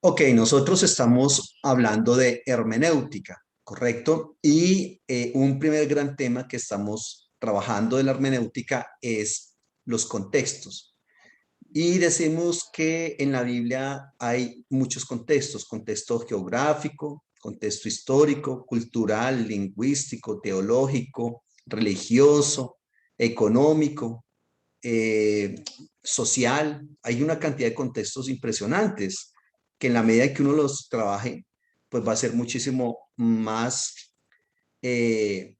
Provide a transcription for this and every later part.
Ok, nosotros estamos hablando de hermenéutica, ¿correcto? Y un primer gran tema que estamos trabajando de la hermenéutica es los contextos. Y decimos que en la Biblia hay muchos contextos: contexto geográfico, contexto histórico, cultural, lingüístico, teológico, religioso, económico, eh, social. Hay una cantidad de contextos impresionantes que en la medida en que uno los trabaje, pues va a ser muchísimo más eh,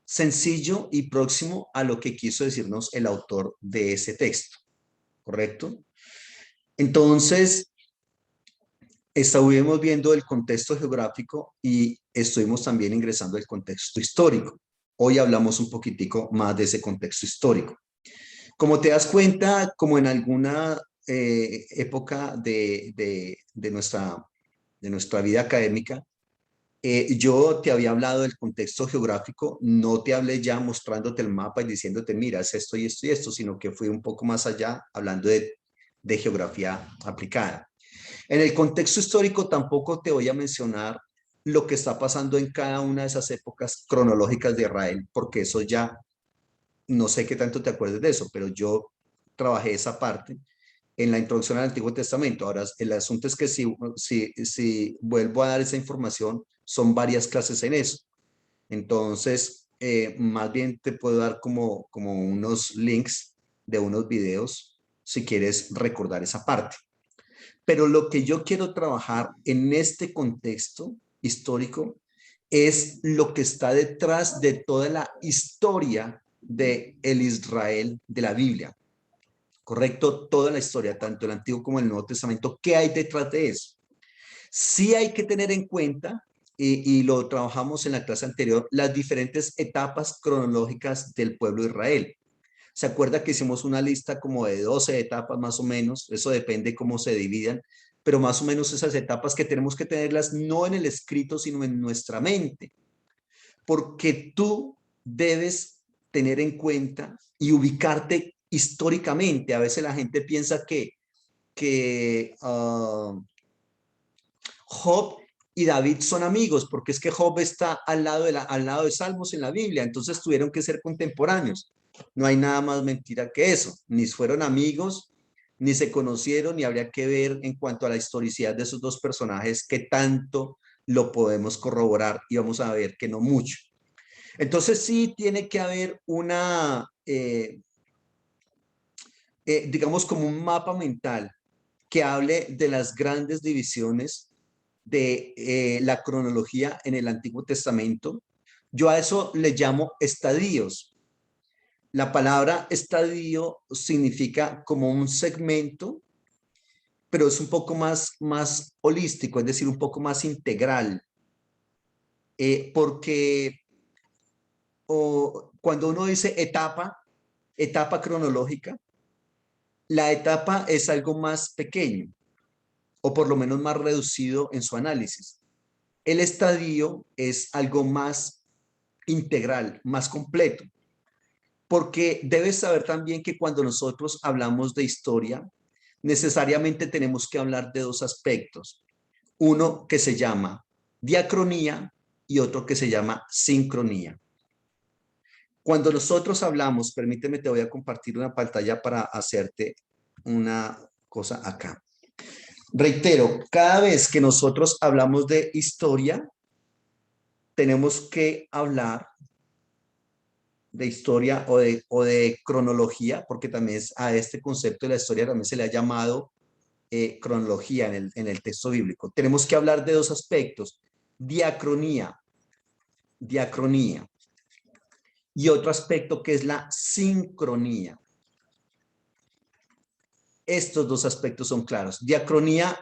sencillo y próximo a lo que quiso decirnos el autor de ese texto, ¿correcto? Entonces, estuvimos viendo el contexto geográfico y estuvimos también ingresando el contexto histórico. Hoy hablamos un poquitico más de ese contexto histórico. Como te das cuenta, como en alguna época de nuestra vida académica, yo te había hablado del contexto geográfico, no te hablé ya mostrándote el mapa y diciéndote, mira, es esto y esto y esto, sino que fui un poco más allá hablando de geografía aplicada. En el contexto histórico tampoco te voy a mencionar lo que está pasando en cada una de esas épocas cronológicas de Israel, porque eso ya no sé qué tanto te acuerdas de eso, pero yo trabajé esa parte en la introducción al Antiguo Testamento. Ahora, el asunto es que si vuelvo a dar esa información, son varias clases en eso. Entonces, más bien te puedo dar como unos links de unos videos si quieres recordar esa parte. Pero lo que yo quiero trabajar en este contexto histórico es lo que está detrás de toda la historia de el Israel de la Biblia, ¿correcto? Toda la historia, tanto el Antiguo como el Nuevo Testamento. ¿Qué hay detrás de eso? Sí hay que tener en cuenta, y lo trabajamos en la clase anterior, las diferentes etapas cronológicas del pueblo de Israel. ¿Se acuerda que hicimos una lista como de 12 etapas más o menos? Eso depende cómo se dividan, pero más o menos esas etapas que tenemos que tenerlas no en el escrito, sino en nuestra mente, porque tú debes tener en cuenta y ubicarte históricamente. A veces la gente piensa que Job y David son amigos, porque es que Job está al lado de Salmos en la Biblia, entonces tuvieron que ser contemporáneos. No hay nada más mentira que eso. Ni fueron amigos, ni se conocieron, ni habría que ver en cuanto a la historicidad de esos dos personajes qué tanto lo podemos corroborar, y vamos a ver que no mucho. Entonces sí tiene que haber digamos, como un mapa mental que hable de las grandes divisiones de la cronología en el Antiguo Testamento. Yo a eso le llamo estadios. La palabra estadio significa como un segmento, pero es un poco más holístico, es decir, un poco más integral, porque cuando uno dice etapa cronológica, la etapa es algo más pequeño, o por lo menos más reducido en su análisis. El estadio es algo más integral, más completo, porque debes saber también que cuando nosotros hablamos de historia, necesariamente tenemos que hablar de dos aspectos. Uno que se llama diacronía y otro que se llama sincronía. Cuando nosotros hablamos, permíteme, te voy a compartir una pantalla para hacerte una cosa acá. Reitero, cada vez que nosotros hablamos de historia, tenemos que hablar de historia o de cronología, porque también a este concepto de la historia también se le ha llamado cronología en el texto bíblico. Tenemos que hablar de dos aspectos: diacronía, diacronía, y otro aspecto que es la sincronía. Estos dos aspectos son claros. Diacronía,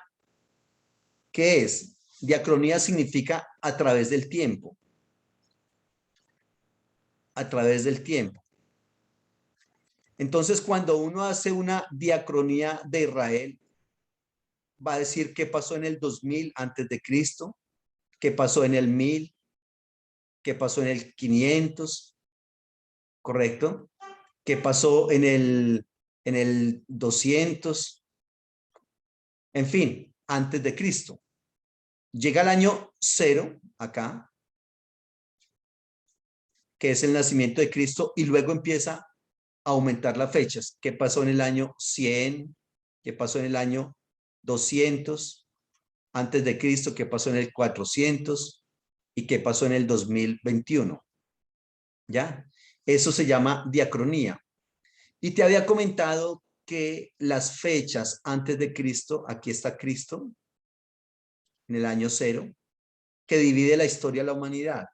¿qué es? Diacronía significa a través del tiempo, a través del tiempo. Entonces, cuando uno hace una diacronía de Israel, va a decir qué pasó en el 2000 antes de Cristo, qué pasó en el 1000, qué pasó en el 500, ¿correcto? ¿Qué pasó en el 200? En fin, antes de Cristo. Llega el año 0 acá, que es el nacimiento de Cristo, y luego empieza a aumentar las fechas. ¿Qué pasó en el año 100? ¿Qué pasó en el año 200 antes de Cristo? ¿Qué pasó en el 400? ¿Y qué pasó en el 2021? ¿Ya? Eso se llama diacronía. Y te había comentado que las fechas antes de Cristo, aquí está Cristo, en el año 0, que divide la historia de la humanidad.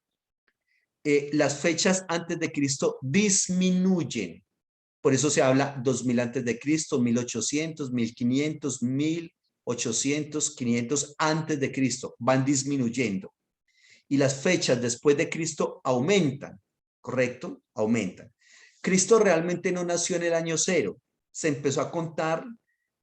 Las fechas antes de Cristo disminuyen. Por eso se habla 2000 antes de Cristo, 1800, 1500, 1800, 500 antes de Cristo. Van disminuyendo. Y las fechas después de Cristo aumentan, ¿correcto? Aumentan. Cristo realmente no nació en el año 0. Se empezó a contar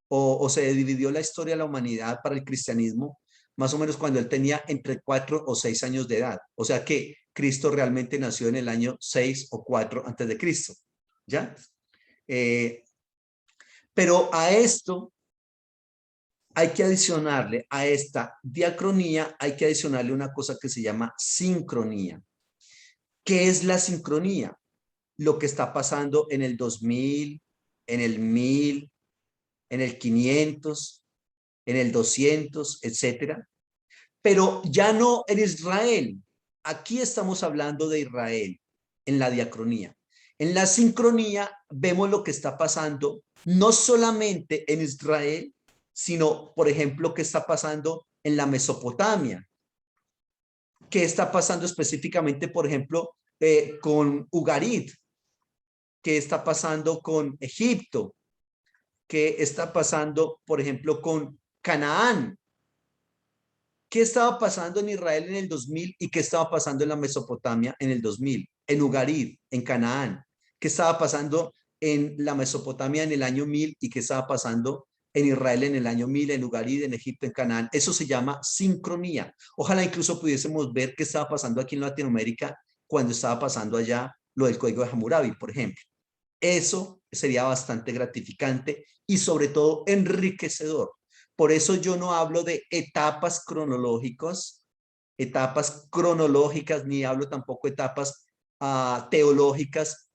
o se dividió la historia de la humanidad para el cristianismo más o menos cuando él tenía entre 4 o 6 años de edad. O sea que Cristo realmente nació en el año 6 o 4 antes de Cristo. ¿Ya? Pero a esto hay que adicionarle, a esta diacronía, hay que adicionarle una cosa que se llama sincronía. ¿Qué es la sincronía? Lo que está pasando en el 2000, en el 1000, en el 500, en el 200, etcétera. Pero ya no en Israel. Aquí estamos hablando de Israel, en la diacronía. En la sincronía vemos lo que está pasando, no solamente en Israel, sino, por ejemplo, qué está pasando en la Mesopotamia. ¿Qué está pasando específicamente, por ejemplo, con Ugarit? ¿Qué está pasando con Egipto? ¿Qué está pasando, por ejemplo, con Canaán? ¿Qué estaba pasando en Israel en el 2000 y qué estaba pasando en la Mesopotamia en el 2000? En Ugarit, en Canaán. ¿Qué estaba pasando en la Mesopotamia en el año 1000 y qué estaba pasando en Israel en el año 1000, en Ugarit, en Egipto, en Canaán? Eso se llama sincronía. Ojalá incluso pudiésemos ver qué estaba pasando aquí en Latinoamérica cuando estaba pasando allá lo del Código de Hammurabi, por ejemplo. Eso sería bastante gratificante y sobre todo enriquecedor. Por eso yo no hablo de etapas cronológicas, ni hablo tampoco de etapas teológicas,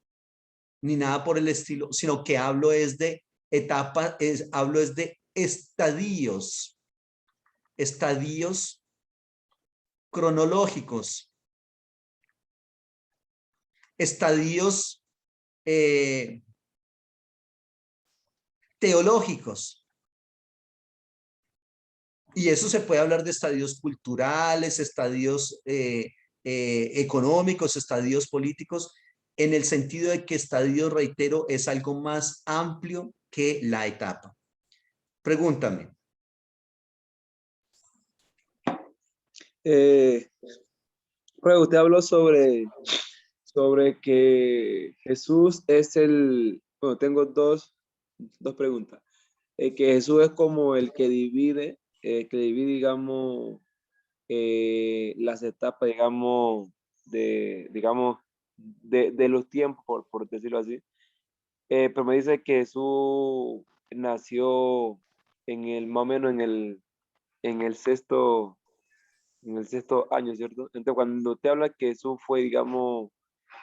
ni nada por el estilo, sino que hablo es de etapas, hablo es de estadios cronológicos, estadios teológicos. Y eso se puede hablar de estadios culturales, estadios económicos, estadios políticos, en el sentido de que estadio, reitero, es algo más amplio que la etapa. Pregúntame. Usted habló sobre que Jesús es bueno, tengo dos preguntas. Que Jesús es como el que divide, digamos, las etapas, digamos, de los tiempos, por decirlo así. Pero me dice que Jesús nació más o menos en el sexto, en el sexto año, ¿cierto? Entonces, cuando te habla que Jesús fue, digamos,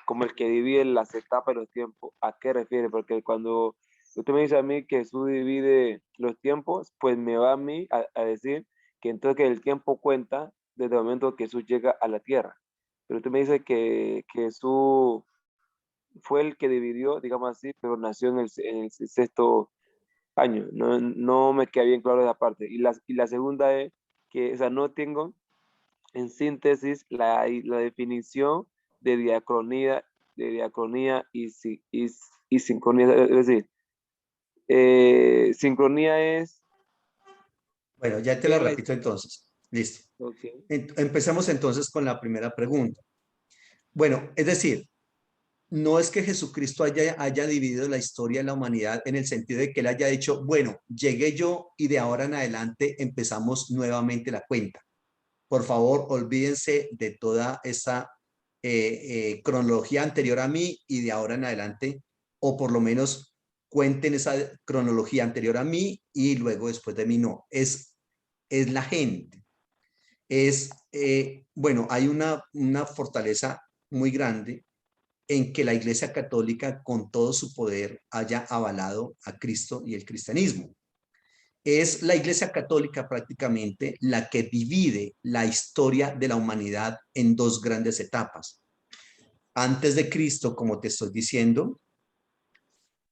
como el que divide las etapas de los tiempos, ¿a qué refiere? Porque cuando usted me dice a mí que Jesús divide los tiempos, pues me va a mí a decir que entonces que el tiempo cuenta desde el momento que Jesús llega a la tierra. Pero usted me dice que Jesús fue el que dividió, digamos así, pero nació en el sexto año. No, no me queda bien claro esa parte. Y la segunda es que, o sea, no tengo en síntesis la definición de diacronía y sincronía. Es decir, sincronía es... Bueno, ya te ¿Qué la es la... repito entonces. Listo. Okay. Empecemos entonces con la primera pregunta. Bueno, es decir, no es que Jesucristo haya dividido la historia de la humanidad en el sentido de que él haya dicho, bueno, llegué yo y de ahora en adelante empezamos nuevamente la cuenta. Por favor, olvídense de toda esa cronología anterior a mí y de ahora en adelante, o por lo menos cuenten esa cronología anterior a mí y luego después de mí, no. Es la gente. Bueno, hay una fortaleza muy grande en que la Iglesia Católica con todo su poder haya avalado a Cristo y el cristianismo. Es la Iglesia Católica prácticamente la que divide la historia de la humanidad en dos grandes etapas. Antes de Cristo, como te estoy diciendo,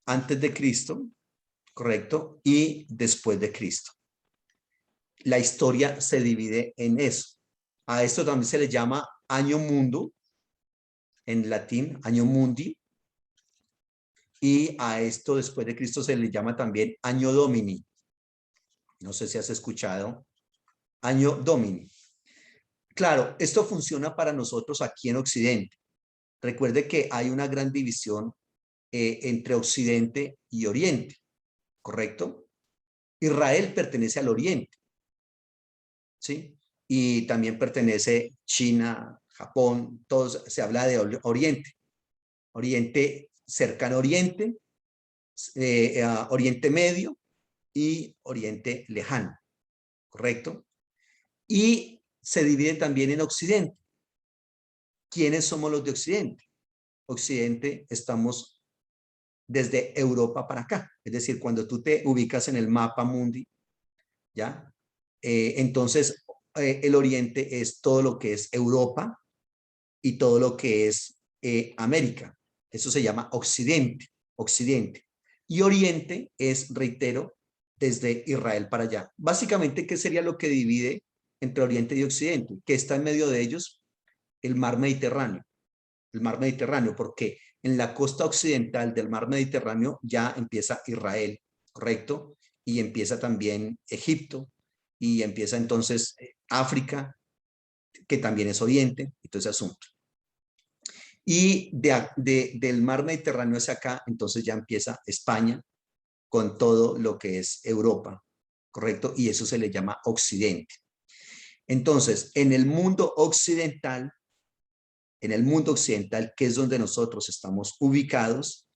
antes de Cristo, ¿correcto? Y después de Cristo. La historia se divide en eso. A esto también se le llama año mundo, en latín, año mundi, y a esto después de Cristo se le llama también año domini. No sé si has escuchado año domini. Claro, esto funciona para nosotros aquí en Occidente. Recuerde que hay una gran división entre Occidente y Oriente, ¿correcto? Israel pertenece al Oriente, ¿sí? Y también pertenece China, Japón, todos se habla de Oriente. Oriente, cercano a Oriente, Oriente Medio y Oriente Lejano, ¿correcto? Y se divide también en Occidente. ¿Quiénes somos los de Occidente? Occidente estamos desde Europa para acá. Es decir, cuando tú te ubicas en el mapa mundi, ¿ya? Entonces, el Oriente es todo lo que es Europa y todo lo que es América. Eso se llama Occidente, Occidente. Y Oriente es, reitero, desde Israel para allá. Básicamente, ¿qué sería lo que divide entre Oriente y Occidente? ¿Qué está en medio de ellos? El mar Mediterráneo. El mar Mediterráneo, porque en la costa occidental del mar Mediterráneo ya empieza Israel, ¿correcto? Y empieza también Egipto, y empieza entonces África, que también es Oriente, y todo ese asunto. Y del mar Mediterráneo hacia acá, entonces ya empieza España con todo lo que es Europa, ¿correcto? Y eso se le llama Occidente. Entonces, en el mundo occidental, que es donde nosotros estamos ubicados,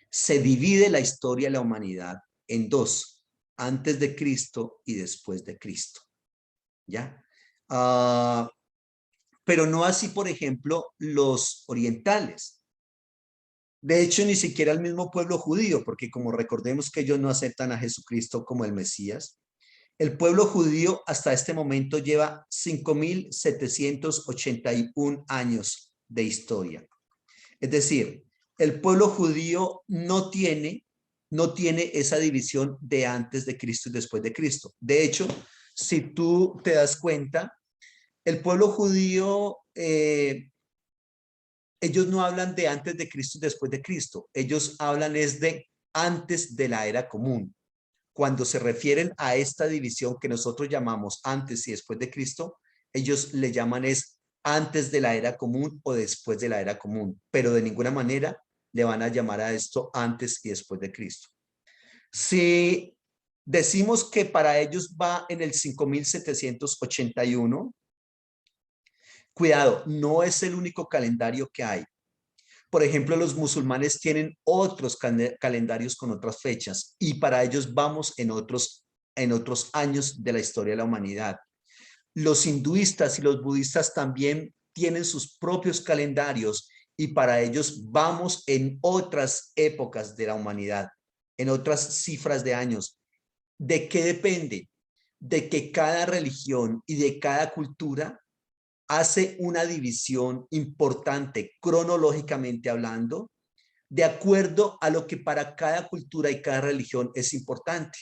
se divide la historia de la humanidad en dos, antes de Cristo y después de Cristo, ¿ya? Pero no así, por ejemplo, los orientales. De hecho, ni siquiera el mismo pueblo judío, porque como recordemos que ellos no aceptan a Jesucristo como el Mesías, el pueblo judío hasta este momento lleva 5.781 años de historia. Es decir, el pueblo judío no tiene esa división de antes de Cristo y después de Cristo. De hecho, si tú te das cuenta, el pueblo judío, ellos no hablan de antes de Cristo y después de Cristo. Ellos hablan es de antes de la era común. Cuando se refieren a esta división que nosotros llamamos antes y después de Cristo, ellos le llaman es antes de la era común o después de la era común, pero de ninguna manera le van a llamar a esto antes y después de Cristo. Si decimos que para ellos va en el 5.781, cuidado, no es el único calendario que hay. Por ejemplo, los musulmanes tienen otros calendarios con otras fechas y para ellos vamos en otros años de la historia de la humanidad. Los hinduistas y los budistas también tienen sus propios calendarios y para ellos vamos en otras épocas de la humanidad, en otras cifras de años. ¿De qué depende? De que cada religión y de cada cultura hace una división importante cronológicamente hablando, de acuerdo a lo que para cada cultura y cada religión es importante.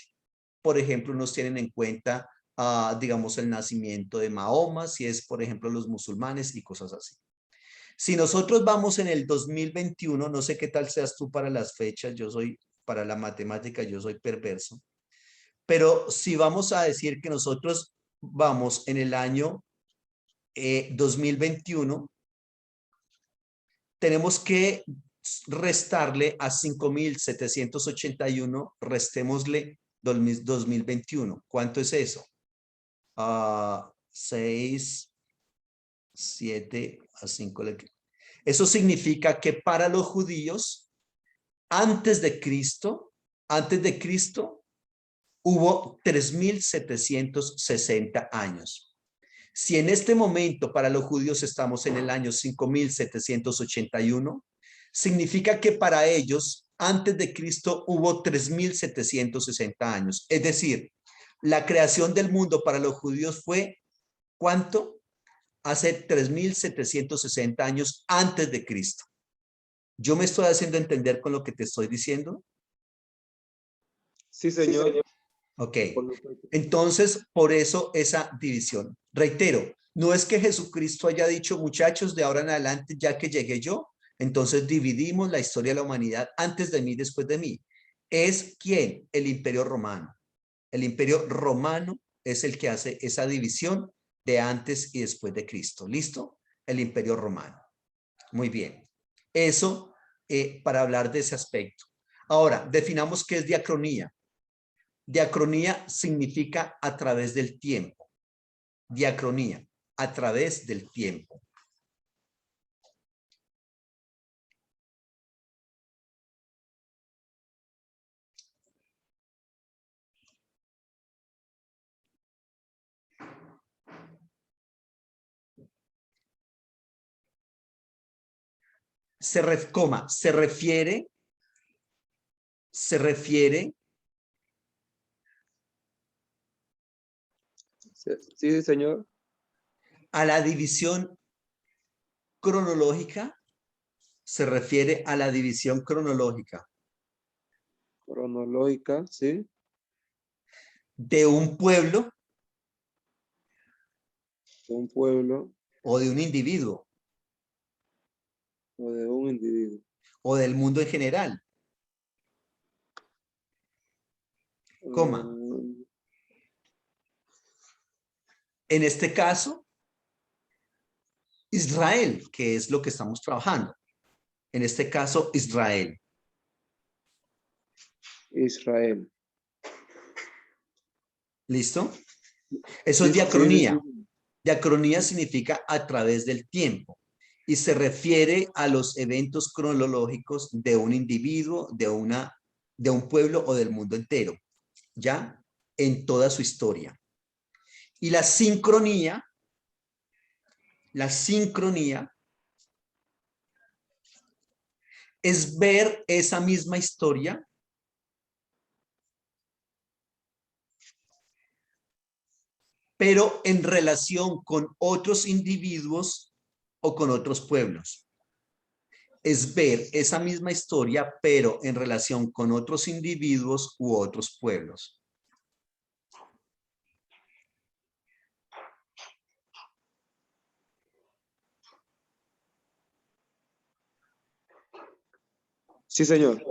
Por ejemplo, nos tienen en cuenta, digamos, el nacimiento de Mahoma, si es, por ejemplo, los musulmanes y cosas así. Si nosotros vamos en el 2021, no sé qué tal seas tú para las fechas, para la matemática, yo soy perverso, pero si vamos a decir que nosotros vamos en el año 2021, tenemos que restarle a 5.781, restémosle 2021. ¿Cuánto es eso? 6, 7 a 5. Eso significa que para los judíos, antes de Cristo, Antes de Cristo hubo 3.760 años. Si en este momento para los judíos estamos en el año 5.781, significa que para ellos antes de Cristo hubo 3.760 años. Es decir, la creación del mundo para los judíos fue ¿cuánto? Hace 3.760 años antes de Cristo. ¿Yo me estoy haciendo entender con lo que te estoy diciendo? Sí, señor. Ok. Entonces, por eso esa división. Reitero, no es que Jesucristo haya dicho, muchachos, de ahora en adelante, ya que llegué yo, entonces dividimos la historia de la humanidad antes de mí, después de mí. ¿Es quién? El Imperio Romano. El Imperio Romano es el que hace esa división de antes y después de Cristo. ¿Listo? El Imperio Romano. Muy bien. Eso para hablar de ese aspecto. Ahora, definamos qué es diacronía. Diacronía significa a través del tiempo. Diacronía, a través del tiempo. Se refiere Sí, señor. a la división cronológica, se refiere a la división cronológica Cronológica, sí. de un pueblo Un pueblo o de un individuo o de un individuo. o del mundo en general, coma. Mm, En este caso, Israel, que es lo que estamos trabajando. En este caso, Israel. Israel. ¿Listo? Eso Sí, es sí, sí, diacronía. sí. Diacronía significa a través del tiempo y se refiere a los eventos cronológicos de un individuo, de un pueblo o del mundo entero, ¿ya? En toda su historia. Y la sincronía es ver esa misma historia pero en relación con otros individuos o con otros pueblos. Es ver esa misma historia, pero en relación con otros individuos u otros pueblos. Sí, señor.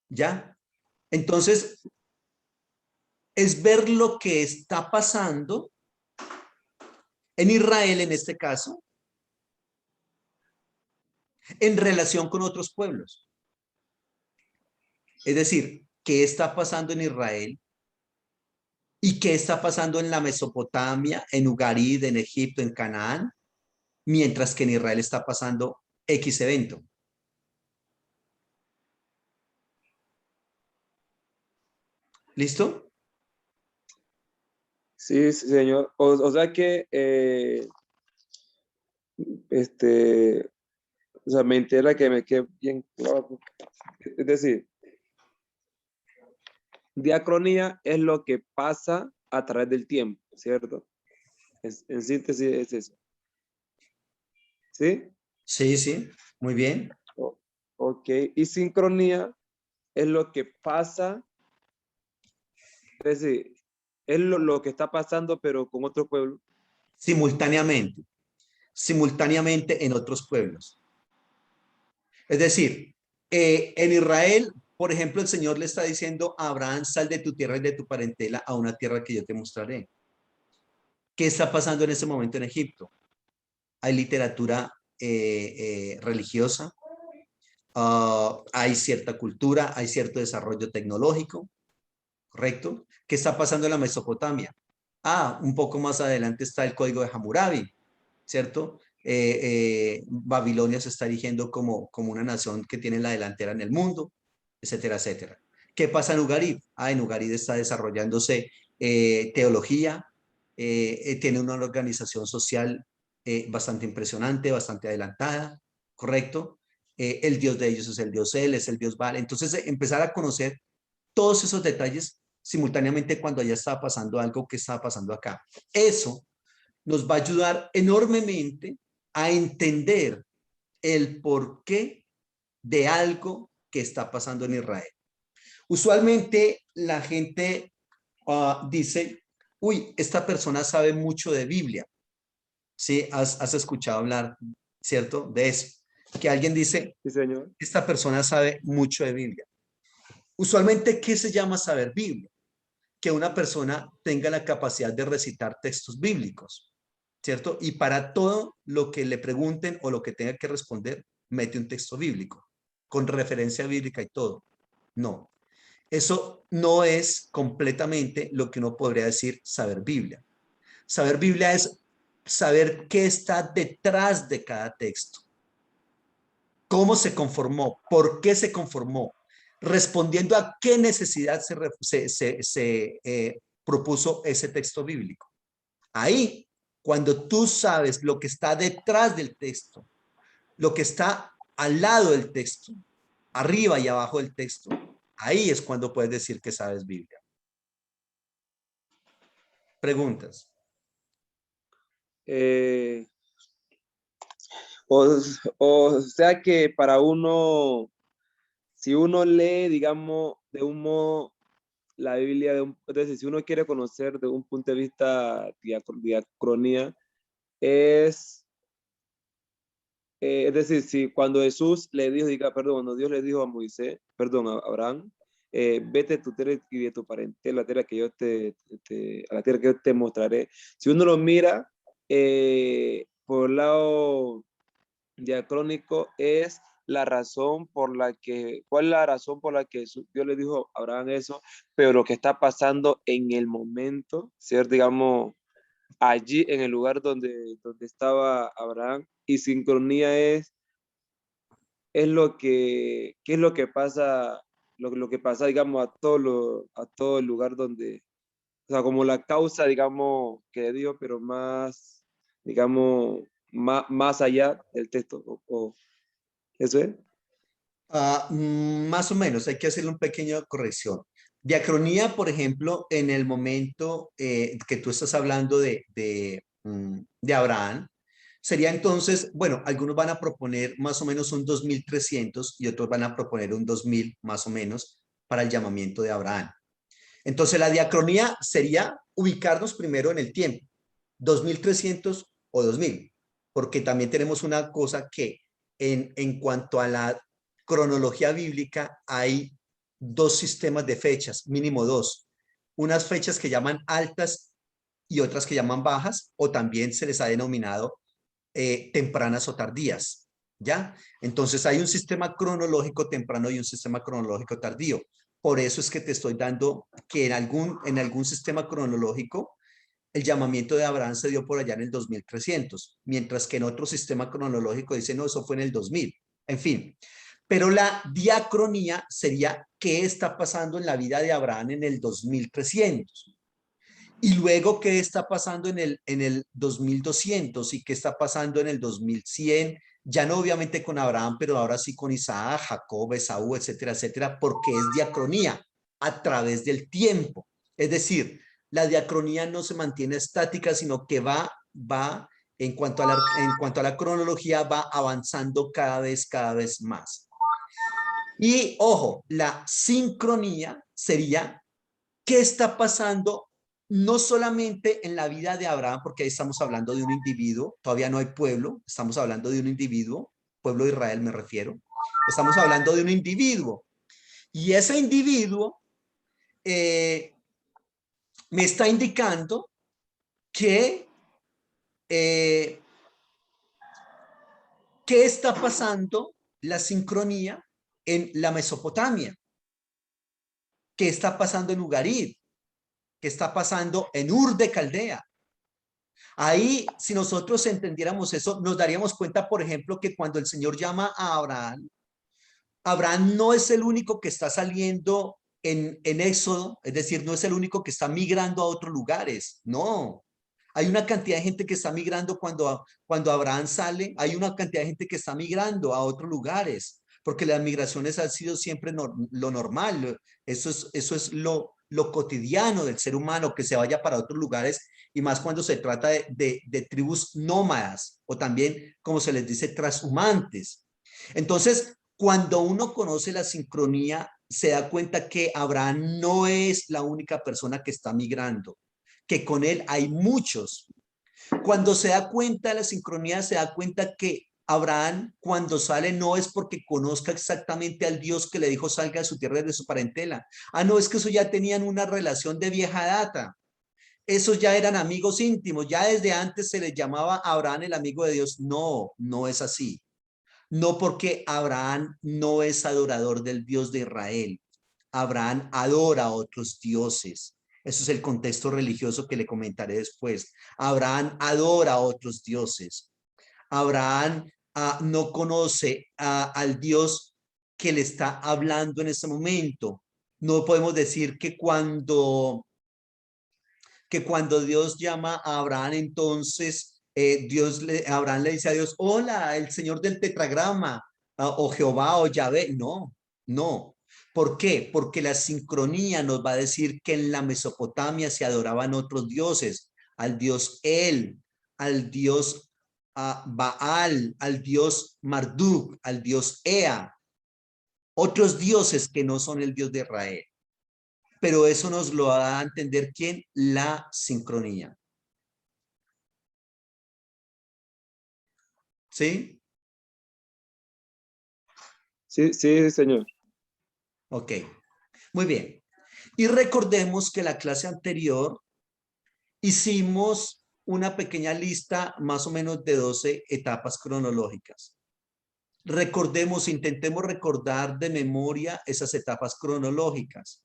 ¿Ya? Entonces, es ver lo que está pasando en Israel, en este caso, en relación con otros pueblos. Es decir, ¿qué está pasando en Israel? ¿Y qué está pasando en la Mesopotamia, en Ugarit, en Egipto, en Canaán? Mientras que en Israel está pasando X evento. ¿Listo? Sí, sí, señor. O sea que, o sea, me entera que me quede bien claro. Es decir, diacronía es lo que pasa a través del tiempo, ¿cierto? En síntesis es eso. ¿Sí? Sí, sí, muy bien. O- ok. Y sincronía es lo que pasa, es decir, es lo que está pasando, pero con otro pueblo. Simultáneamente, simultáneamente en otros pueblos. Es decir, en Israel, por ejemplo, el Señor le está diciendo a Abraham, sal de tu tierra y de tu parentela a una tierra que yo te mostraré. ¿Qué está pasando en ese momento en Egipto? Hay literatura religiosa, hay cierta cultura, hay cierto desarrollo tecnológico, ¿correcto? ¿Qué está pasando en la Mesopotamia? Un poco más adelante está el código de Hammurabi, ¿cierto? Babilonia se está erigiendo como una nación que tiene la delantera en el mundo, etcétera, etcétera. ¿Qué pasa en Ugarit? En Ugarit está desarrollándose teología, tiene una organización social bastante impresionante, bastante adelantada, ¿correcto? El Dios de ellos es el Dios Él, es el Dios Baal. Entonces, empezar a conocer todos esos detalles simultáneamente cuando allá estaba pasando algo que estaba pasando acá. Eso nos va a ayudar enormemente a entender el porqué de algo que está pasando en Israel. Usualmente la gente dice, uy, esta persona sabe mucho de Biblia. Sí, has escuchado hablar, ¿cierto? De eso. Que alguien dice, Sí, señor. esta persona sabe mucho de Biblia. Usualmente, ¿qué se llama saber Biblia? Que una persona tenga la capacidad de recitar textos bíblicos, ¿cierto? Y para todo lo que le pregunten o lo que tenga que responder, mete un texto bíblico, con referencia bíblica y todo. No, eso no es completamente lo que uno podría decir saber Biblia. Saber Biblia es saber qué está detrás de cada texto, cómo se conformó, por qué se conformó, respondiendo a qué necesidad se propuso ese texto bíblico. Ahí, cuando tú sabes lo que está detrás del texto, lo que está al lado del texto, arriba y abajo del texto, ahí es cuando puedes decir que sabes Biblia. Preguntas. Eh, o, o sea que para uno, si uno lee, digamos, de un modo la Biblia, es decir, si uno quiere conocer de un punto de vista diacronía, es, es decir, si cuando Jesús le dijo, diga, perdón, cuando Dios le dijo a Moisés, perdón, a Abraham, vete de tu tierra y de tu parentela, la tierra que yo a la tierra que yo te mostraré. Si uno lo mira por el lado diacrónico, es la razón por la que, ¿cuál es la razón por la que Dios le dijo a Abraham eso? Pero lo que está pasando en el momento, ¿cierto? Digamos, allí en el lugar donde estaba Abraham, y sincronía es lo que, ¿qué es lo que pasa? Lo que pasa, digamos, a todo el lugar donde, o sea, como la causa, digamos, que dio, pero más, digamos, más allá del texto, ¿eso es? Más o menos, hay que hacerle una pequeña corrección. Diacronía, por ejemplo, en el momento que tú estás hablando de Abraham, sería entonces, bueno, algunos van a proponer más o menos un 2300 y otros van a proponer un 2000 más o menos para el llamamiento de Abraham. Entonces, la diacronía sería ubicarnos primero en el tiempo, 2300 o 2000, porque también tenemos una cosa que en cuanto a la cronología bíblica hay dos sistemas de fechas, mínimo dos. Unas fechas que llaman altas y otras que llaman bajas, o también se les ha denominado tempranas o tardías, ¿ya? Entonces hay un sistema cronológico temprano y un sistema cronológico tardío. Por eso es que te estoy dando que en algún sistema cronológico el llamamiento de Abraham se dio por allá en el 2300, mientras que en otro sistema cronológico dice, no, eso fue en el 2000. En fin, pero la diacronía sería qué está pasando en la vida de Abraham en el 2300. Y luego, ¿qué está pasando en el 2200 y qué está pasando en el 2100? Ya no obviamente con Abraham, pero ahora sí con Isaac, Jacob, Esaú, etcétera, etcétera, porque es diacronía a través del tiempo. Es decir, la diacronía no se mantiene estática, sino que va en cuanto a la cronología, va avanzando cada vez más. Y ojo, la sincronía sería qué está pasando no solamente en la vida de Abraham, porque ahí estamos hablando de un individuo, todavía no hay pueblo, estamos hablando de un individuo, pueblo de Israel me refiero, estamos hablando de un individuo, y ese individuo me está indicando que eh, qué está pasando la sincronía en la Mesopotamia, qué está pasando en Ugarit, qué está pasando en Ur de Caldea. Ahí, si nosotros entendiéramos eso, nos daríamos cuenta, por ejemplo, que cuando el Señor llama a Abraham, Abraham no es el único que está saliendo en Éxodo, es decir, no es el único que está migrando a otros lugares, no. Hay una cantidad de gente que está migrando cuando Abraham sale, hay una cantidad de gente que está migrando a otros lugares, porque las migraciones han sido siempre lo normal, eso es lo cotidiano del ser humano, que se vaya para otros lugares, y más cuando se trata de tribus nómadas, o también, como se les dice, transhumantes. Entonces, cuando uno conoce la sincronía, se da cuenta que Abraham no es la única persona que está migrando, que con él hay muchos. Cuando se da cuenta de la sincronía, se da cuenta que Abraham, cuando sale, no es porque conozca exactamente al Dios que le dijo salga de su tierra y de su parentela. Ah, no, es que eso ya tenían una relación de vieja data. Esos ya eran amigos íntimos. Ya desde antes se les llamaba a Abraham el amigo de Dios. No, no es así. No, porque Abraham no es adorador del Dios de Israel. Abraham adora a otros dioses. Eso es el contexto religioso que le comentaré después. Abraham adora a otros dioses. Abraham no conoce al Dios que le está hablando en ese momento. No podemos decir que cuando Dios llama a Abraham, entonces Abraham le dice a Dios, hola, el Señor del tetragrama, o Jehová o Yahvé. No, no. ¿Por qué? Porque la sincronía nos va a decir que en la Mesopotamia se adoraban otros dioses, al dios El, al dios Baal, al dios Marduk, al dios Ea, otros dioses que no son el Dios de Israel. Pero eso nos lo va a entender ¿quién? La sincronía. ¿Sí? Sí, sí, señor. Ok. Muy bien. Y recordemos que la clase anterior hicimos una pequeña lista más o menos de 12 etapas cronológicas. Recordemos, intentemos recordar de memoria esas etapas cronológicas.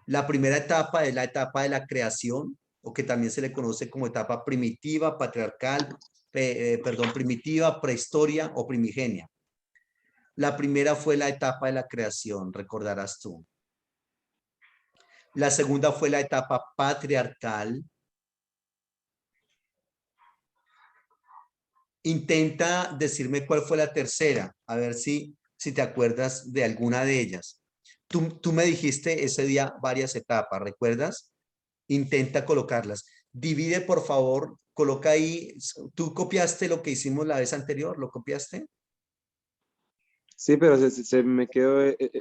La primera etapa es la etapa de la creación, o que también se le conoce como etapa primitiva, patriarcal, perdón, primitiva, prehistoria o primigenia. La primera fue la etapa de la creación, recordarás tú. La segunda fue la etapa patriarcal. Intenta decirme cuál fue la tercera, a ver si te acuerdas de alguna de ellas. Tú me dijiste ese día varias etapas, ¿recuerdas? Intenta colocarlas. Divide, por favor, coloca ahí. ¿Tú copiaste lo que hicimos la vez anterior? ¿Lo copiaste? Sí, pero se me quedó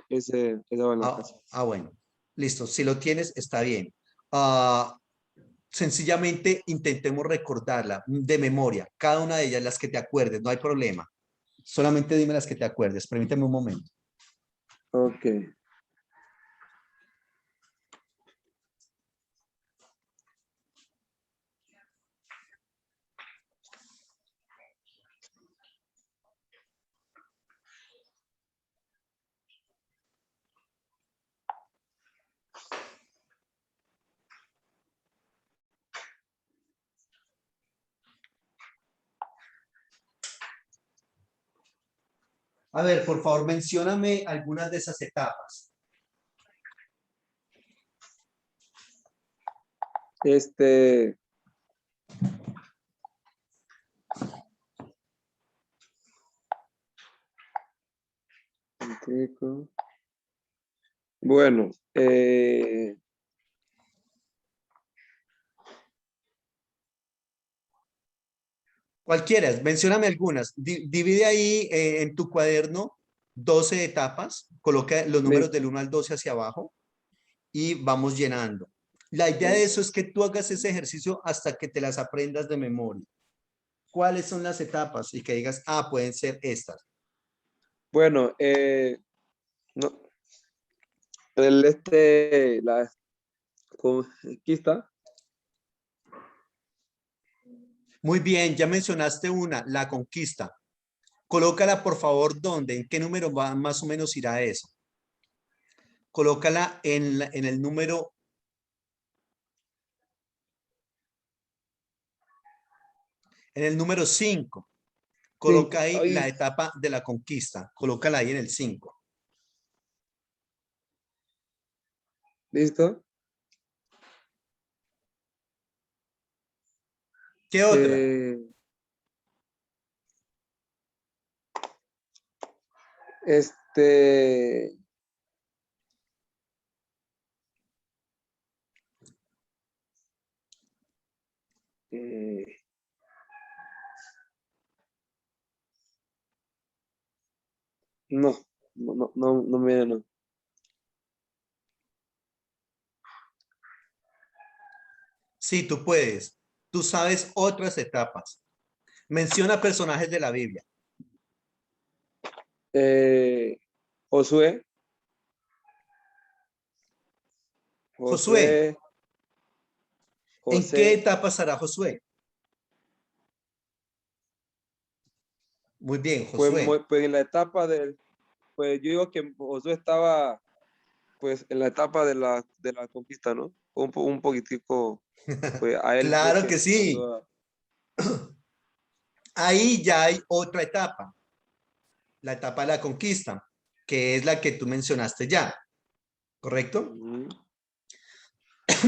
esa en la casa. Bueno. Listo. Si lo tienes, está bien. Ah, sencillamente intentemos recordarla de memoria. Cada una de ellas, las que te acuerdes, no hay problema. Solamente dime las que te acuerdes. Permíteme un momento. Ok. A ver, por favor, mencióname algunas de esas etapas. Este, bueno, Cualquiera, mencióname algunas. Divide ahí en tu cuaderno 12 etapas, coloca los números del 1 al 12 hacia abajo y vamos llenando. La idea de eso es que tú hagas ese ejercicio hasta que te las aprendas de memoria. ¿Cuáles son las etapas? Y que digas, pueden ser estas. bueno, no, la conquista. Muy bien, ya mencionaste una, la conquista. Colócala, por favor, ¿dónde? ¿En qué número va, más o menos irá eso? Colócala en el número, en el número 5. Coloca ahí la Ay, etapa de la conquista. Colócala ahí en el 5. ¿Listo? ¿Qué otra? Eh, este, eh, no, no me viene, no. Sí, tú puedes. Tú sabes otras etapas. Menciona personajes de la Biblia. Eh, Josué, Josué. Josué, ¿En qué José, etapa estará Josué? Muy bien, Josué. pues en la etapa del, pues yo digo que Josué estaba, pues en la etapa de la conquista, ¿no? Un poquitico, pues a él fue Claro que que le sí. mandó a, Ahí ya hay otra etapa, la etapa de la conquista, que es la que tú mencionaste ya, ¿correcto? Ujú.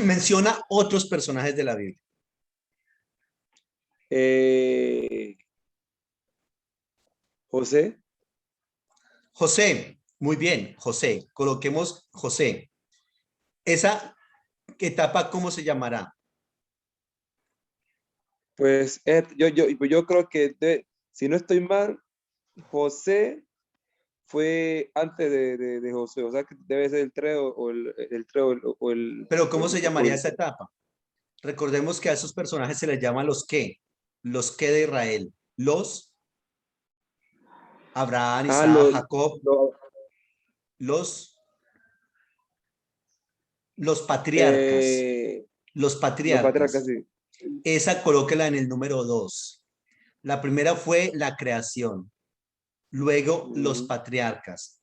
Menciona otros personajes de la Biblia. Eh, José, José, muy bien, José. Coloquemos José. Esa etapa, ¿cómo se llamará? pues pues yo creo que si no estoy mal, José fue antes de José, o sea que debe ser el 3 o el 3 Pero ¿cómo se o llamaría el- esa etapa? Recordemos que a esos personajes se les llama los que de Israel, los Abraham, ah, Isaac, Jacob, lo- los, los patriarcas, eh, los los patriarcas, patriarcas. sí. Esa colóquela en el número 2. La primera fue la creación, luego los Ujú. patriarcas.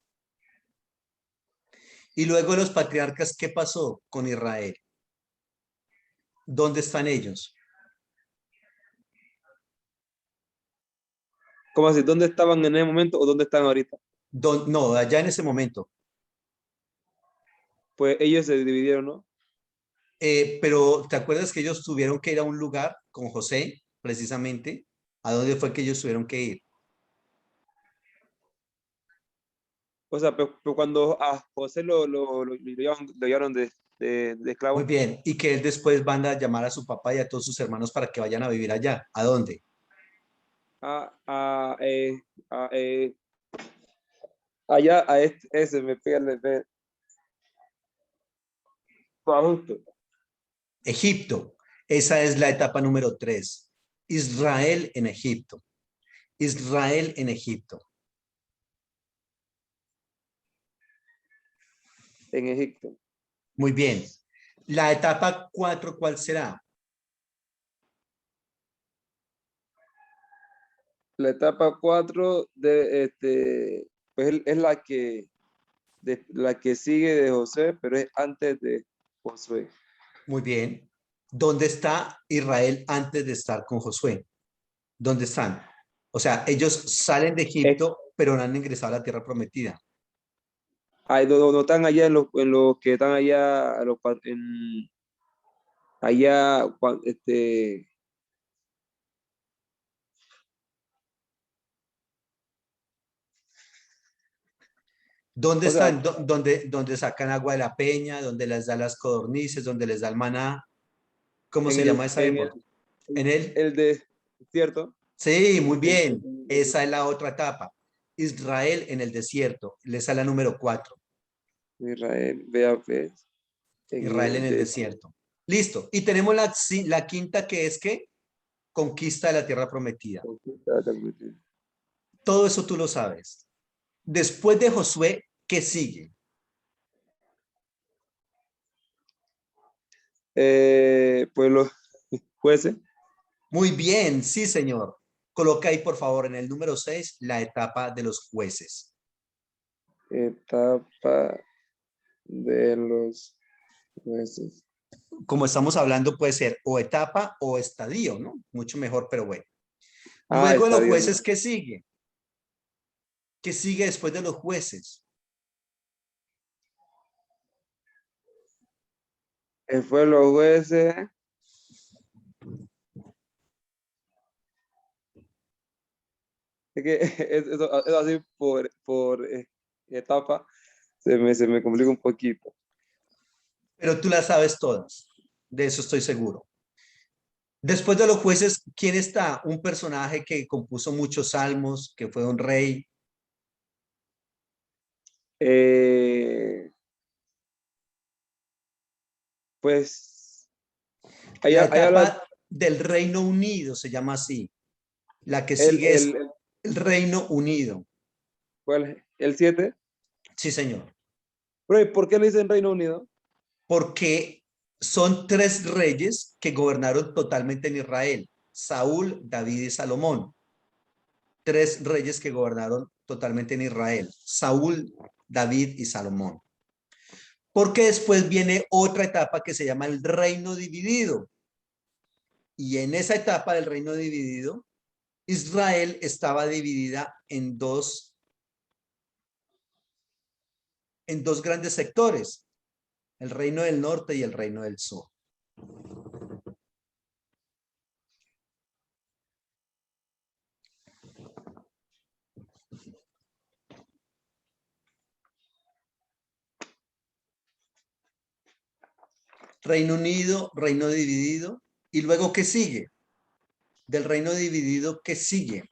Y luego los patriarcas, ¿qué pasó con Israel? ¿Dónde están ellos? ¿Cómo así? ¿Dónde estaban en ese momento o dónde están ahorita? No, allá en ese momento. Pues ellos se dividieron, ¿no? Pero ¿te acuerdas que ellos tuvieron que ir a un lugar con José, precisamente? ¿A dónde fue que ellos tuvieron que ir? O sea, pero cuando a José lo llevaron de Muy esclavo bien. Y que él después van a llamar a su papá y a todos sus hermanos para que vayan a vivir allá. ¿A dónde? a, a, eh, a, allá a ese me pega todo justo. Egipto. Esa es la etapa número 3. Israel en Egipto. Israel en Egipto. En Egipto. Muy bien. La etapa 4, ¿cuál será? La etapa 4 pues es la que sigue de José, pero es antes de Josué. Muy bien. ¿Dónde está Israel antes de estar con Josué? ¿Dónde están? O sea, ellos salen de Es, Egipto, pero no han ingresado a la tierra prometida. no están allá en los que están allá, allá, ¿Dónde o sea, están? ¿Dónde sacan agua de la peña? ¿Dónde les da las codornices? ¿Dónde les da el maná? ¿Cómo se llama esa en el, época? ¿En él? el de, ¿cierto? Sí, muy El, bien. Esa es la otra etapa. Israel en el desierto. Les sale la número 4. Israel, vea, pues, en Israel en el el desierto. desierto. Listo. Y tenemos la quinta que es que conquista de la tierra prometida. Todo eso tú lo sabes. Después de Josué, ¿qué sigue? Pues los jueces, Muy bien, sí, señor. Coloca ahí, por favor, en el número 6, la etapa de los jueces. etapa de los jueces. Como estamos hablando, puede ser o etapa o estadio, ¿no? Mucho mejor, pero bueno. Ah, Luego de los estadio, jueces, ¿no? ¿qué sigue? ¿Qué sigue después de los jueces? Fue los jueces. Es que es así por etapa, se me complica un poquito. Pero tú las sabes todas, de eso estoy seguro. Después de los jueces, ¿quién está? Un personaje que compuso muchos salmos, que fue un rey. Eh, pues, La ahí habla etapa del Reino Unido se llama así. La que el, sigue es el Reino Unido. ¿cuál? El 7. Sí, señor. Pero, ¿y por qué le dicen Reino Unido? Porque son tres reyes que gobernaron totalmente en Israel: Saúl, David y Salomón. Tres reyes que gobernaron totalmente en Israel: Saúl, David y Salomón. Porque después viene otra etapa que se llama el reino dividido. Y en esa etapa del reino dividido, Israel estaba dividida en dos grandes sectores: el reino del norte y el reino del sur. Reino Unido, reino dividido. ¿Y luego qué sigue? Del reino dividido, ¿qué sigue?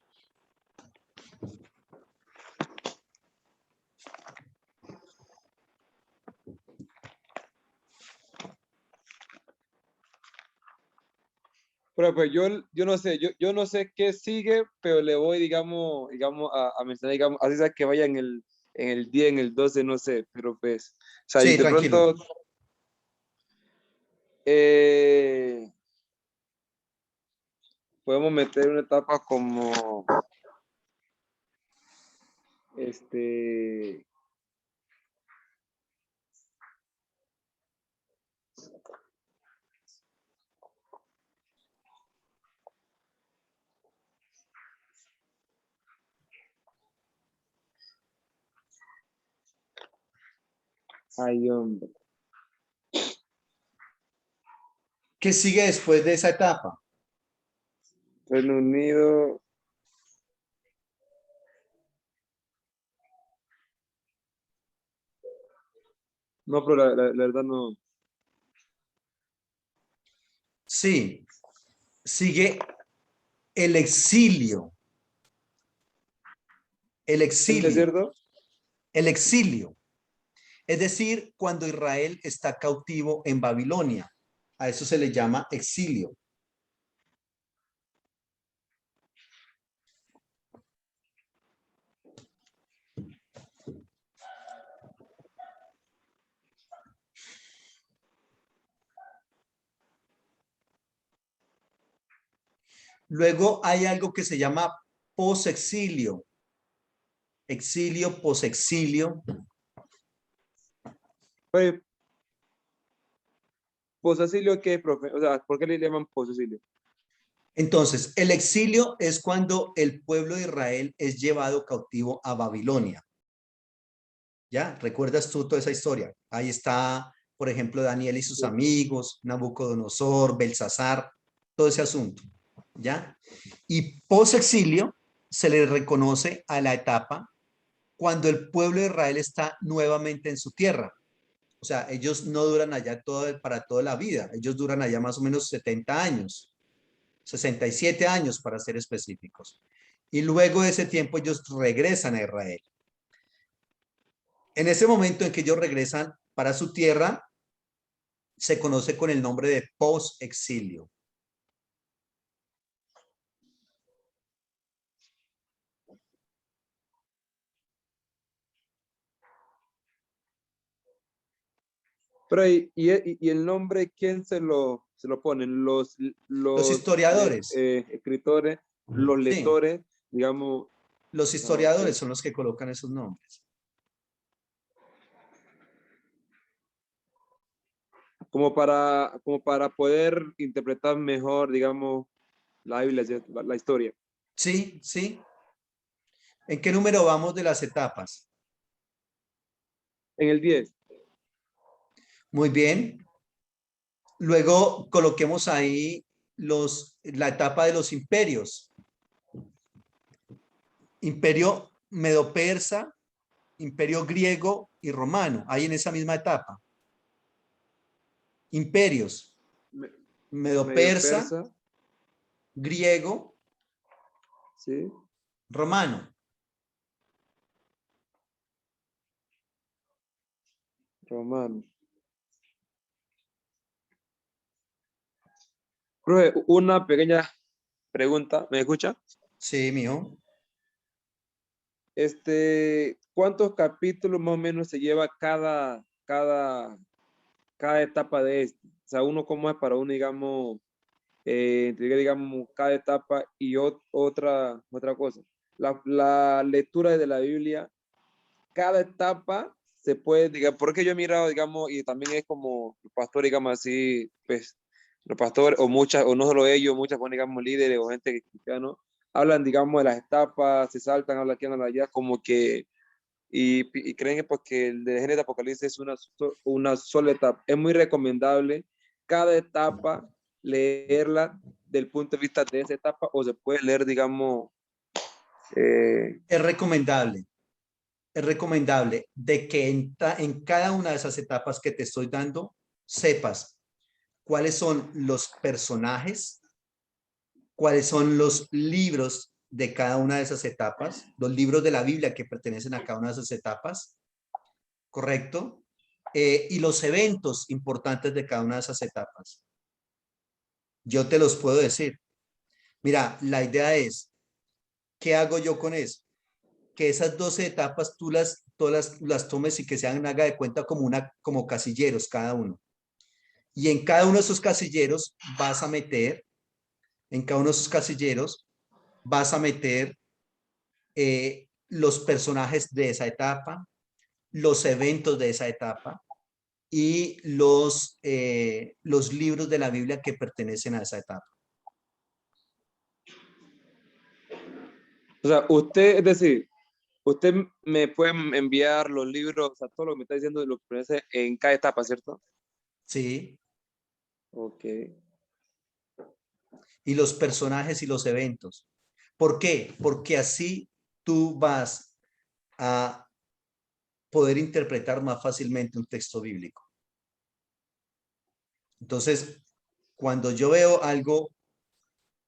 Pero pues yo no sé, yo no sé qué sigue, pero le voy, digamos a mencionar, digamos, así sea que vaya en el 10, en el 12, no sé, pero pues, o sea, y Sí, de tranquilo. pronto, eh, podemos meter una etapa como, este, ay, hombre, ¿Qué sigue después de esa etapa? Reino Unido, no, pero la verdad no, Sí, sigue el exilio. El ¿el exilio. desierto? El exilio. Es decir, cuando Israel está cautivo en Babilonia. A eso se le llama exilio. Luego hay algo que se llama posexilio. Exilio, posexilio. Oye, Posacilio, ¿qué, profe? O sea, ¿por qué le llaman Posacilio? Entonces, el exilio es cuando el pueblo de Israel es llevado cautivo a Babilonia. ¿Ya? ¿Recuerdas tú toda esa historia? Ahí está, por ejemplo, Daniel y sus amigos, Nabucodonosor, Belsasar, todo ese asunto. ¿Ya? Y posexilio se le reconoce a la etapa cuando el pueblo de Israel está nuevamente en su tierra. O sea, ellos no duran allá para toda la vida, ellos duran allá más o menos 70 años, 67 años para ser específicos. Y luego de ese tiempo ellos regresan a Israel. En ese momento en que ellos regresan para su tierra, se conoce con el nombre de post-exilio. Pero, y el nombre, ¿quién se lo ponen? Los historiadores, escritores, los sí, lectores, digamos. los Ah, ok. historiadores son los que colocan esos nombres. Como para poder interpretar mejor, digamos, la Biblia, ¿cierto? La historia. Sí, sí. ¿En qué número vamos de las etapas? En el 10. Muy bien. Luego coloquemos ahí la etapa de los imperios. Imperio medo-persa, imperio griego y romano, ahí en esa misma etapa. Imperios, Me- medio medo-persa, persa, griego, sí, romano. romano. Profe, una pequeña pregunta, ¿me escucha? Sí, mijo. ¿Cuántos capítulos más o menos se lleva cada etapa de este? O sea, uno cómo es para uno, digamos, digamos, cada etapa y otra cosa. La lectura de la Biblia, cada etapa se puede, digamos, porque yo he mirado, digamos, y también es como los pastores, digamos así, pues, los pastores, o no solo ellos, muchas, pues, digamos, líderes o gente cristiana, hablan, digamos, de las etapas, se saltan, hablan aquí, hablan allá, como que, y creen que porque el de Génesis de Apocalipsis es una sola etapa. Es muy recomendable cada etapa leerla del punto de vista de esa etapa, o se puede leer, digamos, eh, Es recomendable. Es recomendable de que en cada una de esas etapas que te estoy dando, sepas cuáles son los personajes, cuáles son los libros de cada una de esas etapas, los libros de la Biblia que pertenecen a cada una de esas etapas, ¿correcto? Y los eventos importantes de cada una de esas etapas. Yo te los puedo decir. Mira, la idea es, ¿qué hago yo con eso? Que esas 12 etapas tú todas las tomes y que se haga de cuenta como casilleros cada uno. Y en cada uno de esos casilleros vas a meter, en cada uno de esos casilleros vas a meter los personajes de esa etapa, los eventos de esa etapa y los libros de la Biblia que pertenecen a esa etapa. o sea, usted, es decir, usted me puede enviar los libros, o sea, todo lo que me está diciendo de lo que pertenece en cada etapa, ¿cierto? ¿Sí? Ok. Y los personajes y los eventos. ¿Por qué? Porque así tú vas a poder interpretar más fácilmente un texto bíblico. Entonces, cuando yo veo algo,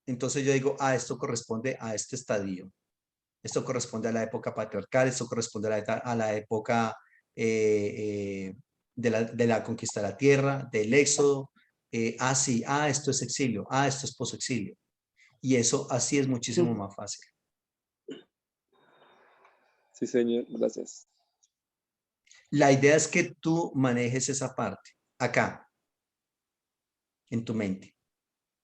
entonces yo digo, esto corresponde a este estadio, esto corresponde a la época patriarcal, esto corresponde a la época de la conquista de la tierra, del éxodo, sí, esto es exilio, esto es posexilio. Y eso así es muchísimo más fácil. Sí, señor, gracias. La idea es que tú manejes esa parte acá, en tu mente,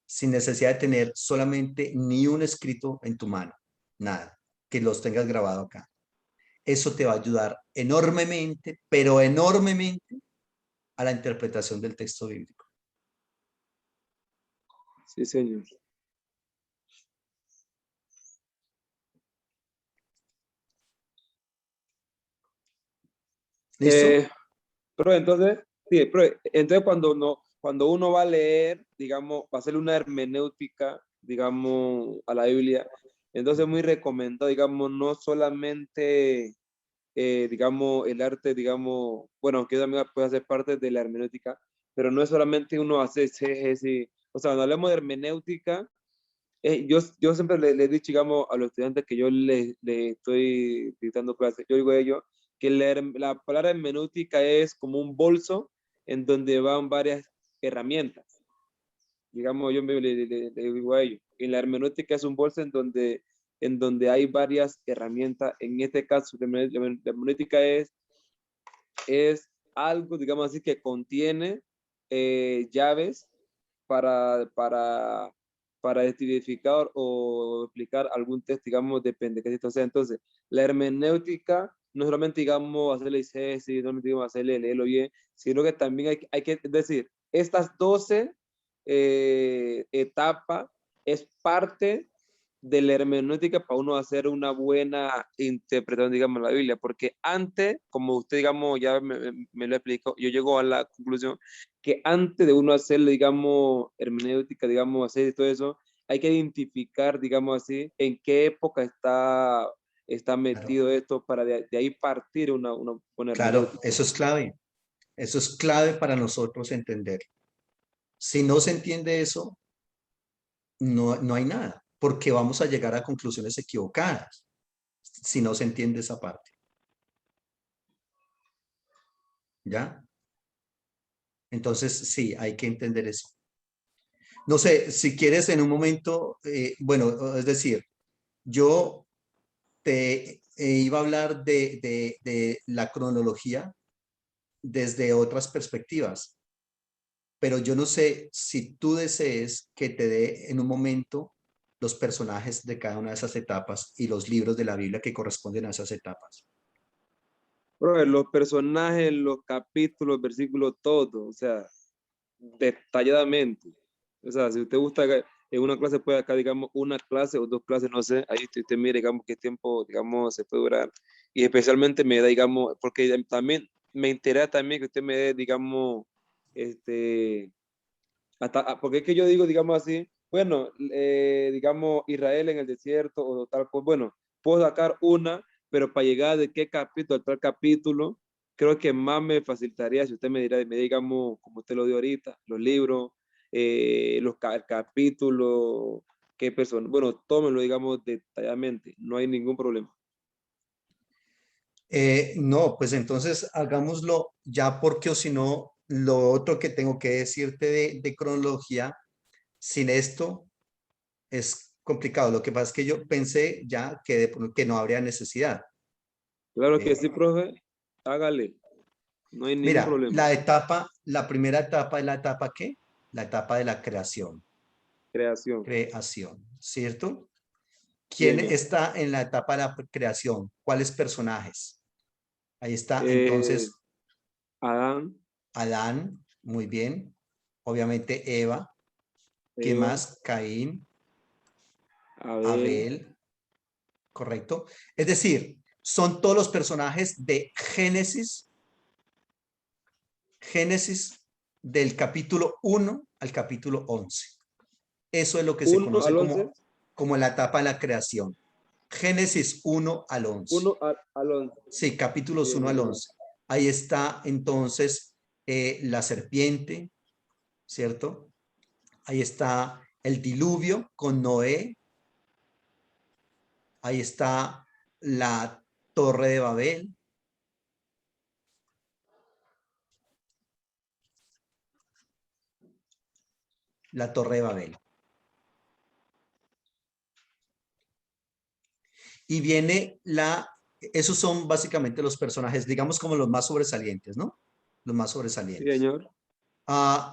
sin necesidad de tener solamente ni un escrito en tu mano, nada, que los tengas grabado acá. Eso te va a ayudar enormemente, pero enormemente a la interpretación del texto bíblico. Sí, señor. ¿Listo? Pero entonces, sí, pero entonces cuando uno va a leer, digamos, va a hacer una hermenéutica, digamos, a la Biblia, entonces es muy recomendado, digamos, no solamente, digamos, el arte, digamos, bueno, aunque también puede hacer parte de la hermenéutica, pero no es solamente uno hace exégesis, o sea, cuando hablamos de hermenéutica, yo siempre le he dicho, digamos, a los estudiantes que yo le estoy dictando clases, yo digo a ellos que la palabra hermenéutica es como un bolso en donde van varias herramientas. Digamos, yo le digo a ellos, en la hermenéutica es un bolso en donde hay varias herramientas. En este caso, la hermenéutica es algo, digamos así, que contiene llaves para, para identificar o explicar algún texto, digamos, depende de qué texto sea. Entonces, la hermenéutica no solamente, digamos, hacerle exégesis, no solamente, digamos, hacerle leerlo bien, sino que también hay que decir, estas 12 etapas es parte de la hermenéutica para uno hacer una buena interpretación, digamos, de la Biblia, porque antes, como usted, digamos, ya me lo explicó, yo llego a la conclusión que antes de uno hacerle, digamos, hermenéutica, digamos, hacer todo eso, hay que identificar, digamos así, en qué época está Claro, metido esto para de ahí partir una buena claro, hermenéutica. eso es clave. Eso es clave para nosotros entender. Si no se entiende eso, no hay nada, porque vamos a llegar a conclusiones equivocadas si no se entiende esa parte. ¿Ya? Entonces, sí, hay que entender eso. No sé, si quieres en un momento, bueno, es decir, yo te iba a hablar de la cronología desde otras perspectivas, pero yo no sé si tú desees que te dé en un momento los personajes de cada una de esas etapas y los libros de la Biblia que corresponden a esas etapas. Brother, los personajes, los capítulos, versículos, todo, o sea, detalladamente. O sea, si usted gusta en una clase, puede acá, digamos, una clase o dos clases, no sé, ahí usted mire, digamos, qué tiempo, digamos, se puede durar. Y especialmente me da, digamos, porque también me interesa también que usted me dé, digamos, este, porque es que yo digo, digamos así, bueno, digamos, Israel en el desierto o tal cosa, bueno, puedo sacar una, pero para llegar de qué capítulo a tal capítulo, creo que más me facilitaría si usted me dirá, me digamos, como usted lo dio ahorita, los libros, el capítulo, qué persona, bueno, tómenlo, digamos, detalladamente, no hay ningún problema. No, pues entonces hagámoslo ya porque o si no, lo otro que tengo que decirte de cronología, sin esto es complicado. Lo que pasa es que yo pensé ya que no habría necesidad. Claro que sí, Eh, profe, hágale, no hay ningún Mira, problema. la primera etapa es la etapa ¿qué? La etapa de la creación. Creación. Creación, ¿cierto? ¿Quién Bien. está en la etapa de la creación? ¿Cuáles personajes? Ahí está, Eh, entonces, Adán, Adán, muy bien. Obviamente Eva. ¿Quién Eva, más? Caín, Abel, Abel, ¿correcto? Es decir, son todos los personajes de Génesis del capítulo 1 al capítulo 11. Eso es lo que se 1 conoce al 11, como la etapa de la creación. Génesis 1 al 11. 1 al 11. Sí, capítulos Bien, 1 al bien. 11. Ahí está entonces la serpiente, ¿cierto? Ahí está el diluvio con Noé. Ahí está la torre de Babel. La torre de Babel. Y viene esos son básicamente los personajes, digamos como los más sobresalientes, ¿no? Los más Sí, sobresalientes. señor.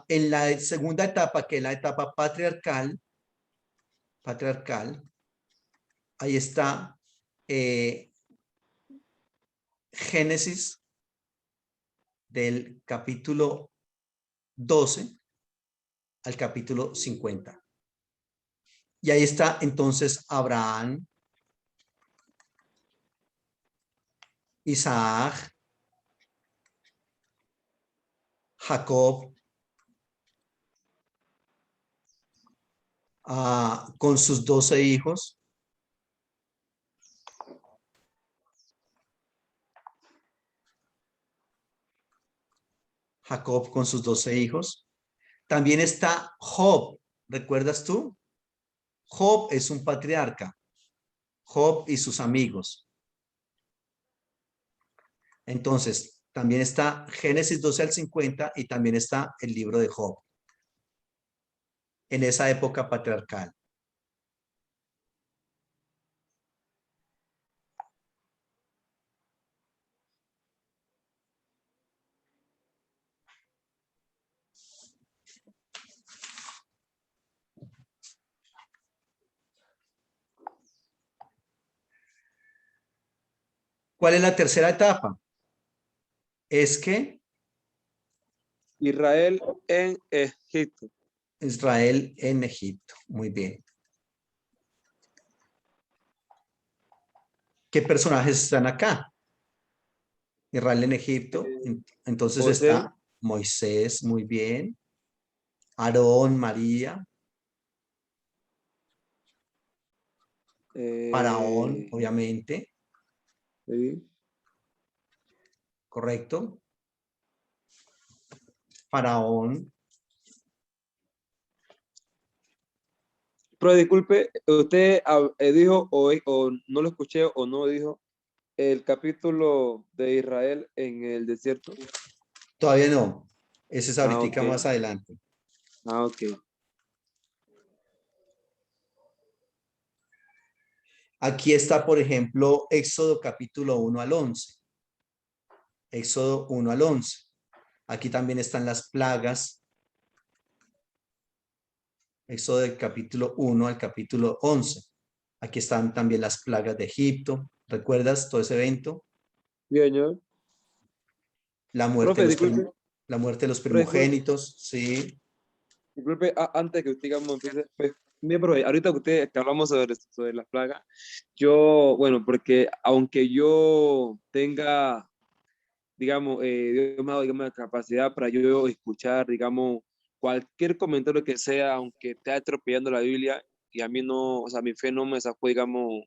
En la segunda etapa, que es la etapa patriarcal, ahí está eh, Génesis del capítulo 12 al capítulo 50. Y ahí está entonces Abraham, Isaac, Jacob, con sus 12 hijos, Jacob con sus 12 hijos. También está Job, ¿recuerdas tú? Job es un patriarca, Job y sus amigos. Entonces, también está Génesis 12 al 50 y también está el libro de Job en esa época patriarcal. ¿Cuál es la tercera etapa? Es que Israel en Egipto. Israel en Egipto. Muy bien. ¿Qué personajes están acá? Israel en Egipto. Eh, Entonces José, está Moisés, muy bien. Aarón, María. Faraón, Eh, obviamente, sí. correcto. Faraón, Pero disculpe, usted dijo o no lo escuché o no dijo el capítulo de Israel en el desierto. todavía no. Ese es Ah, ok. ahorita más adelante. Ah, ok. Aquí está, por ejemplo, Éxodo capítulo 1 al 11. Éxodo 1 al 11. Aquí también están las plagas. Éxodo del capítulo 1 al capítulo 11. Aquí están también las plagas de Egipto. ¿Recuerdas todo ese evento? Bien, señor. La muerte de Profe, los, disculpe, la muerte de los profe, disculpe, primogénitos, sí. disculpe, antes que usted digamos, empiece, pues, mire, profe, ahorita que hablamos sobre las plagas, yo, bueno, porque aunque yo tenga, digamos, Dios me ha dado, digamos, la capacidad para yo escuchar, digamos, cualquier comentario que sea, aunque esté atropellando la Biblia, y a mí no, o sea, mi fe no me sacó, digamos,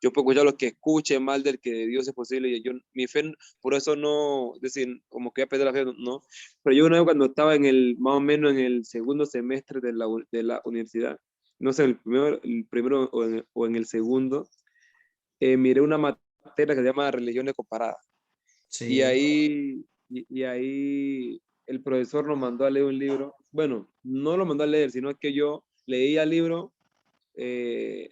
yo puedo escuchar lo que escuche mal del que de Dios es posible, y yo, mi fe, por eso no, decir, como que voy a perder la fe, no, pero yo una vez cuando estaba en el, más o menos en el segundo semestre de la universidad, no sé, el primero o en el segundo, miré una materia que se llama religiones comparadas. Sí, Y ahí el profesor nos mandó a leer un libro. Bueno, no lo mandó a leer, sino que yo leía el libro,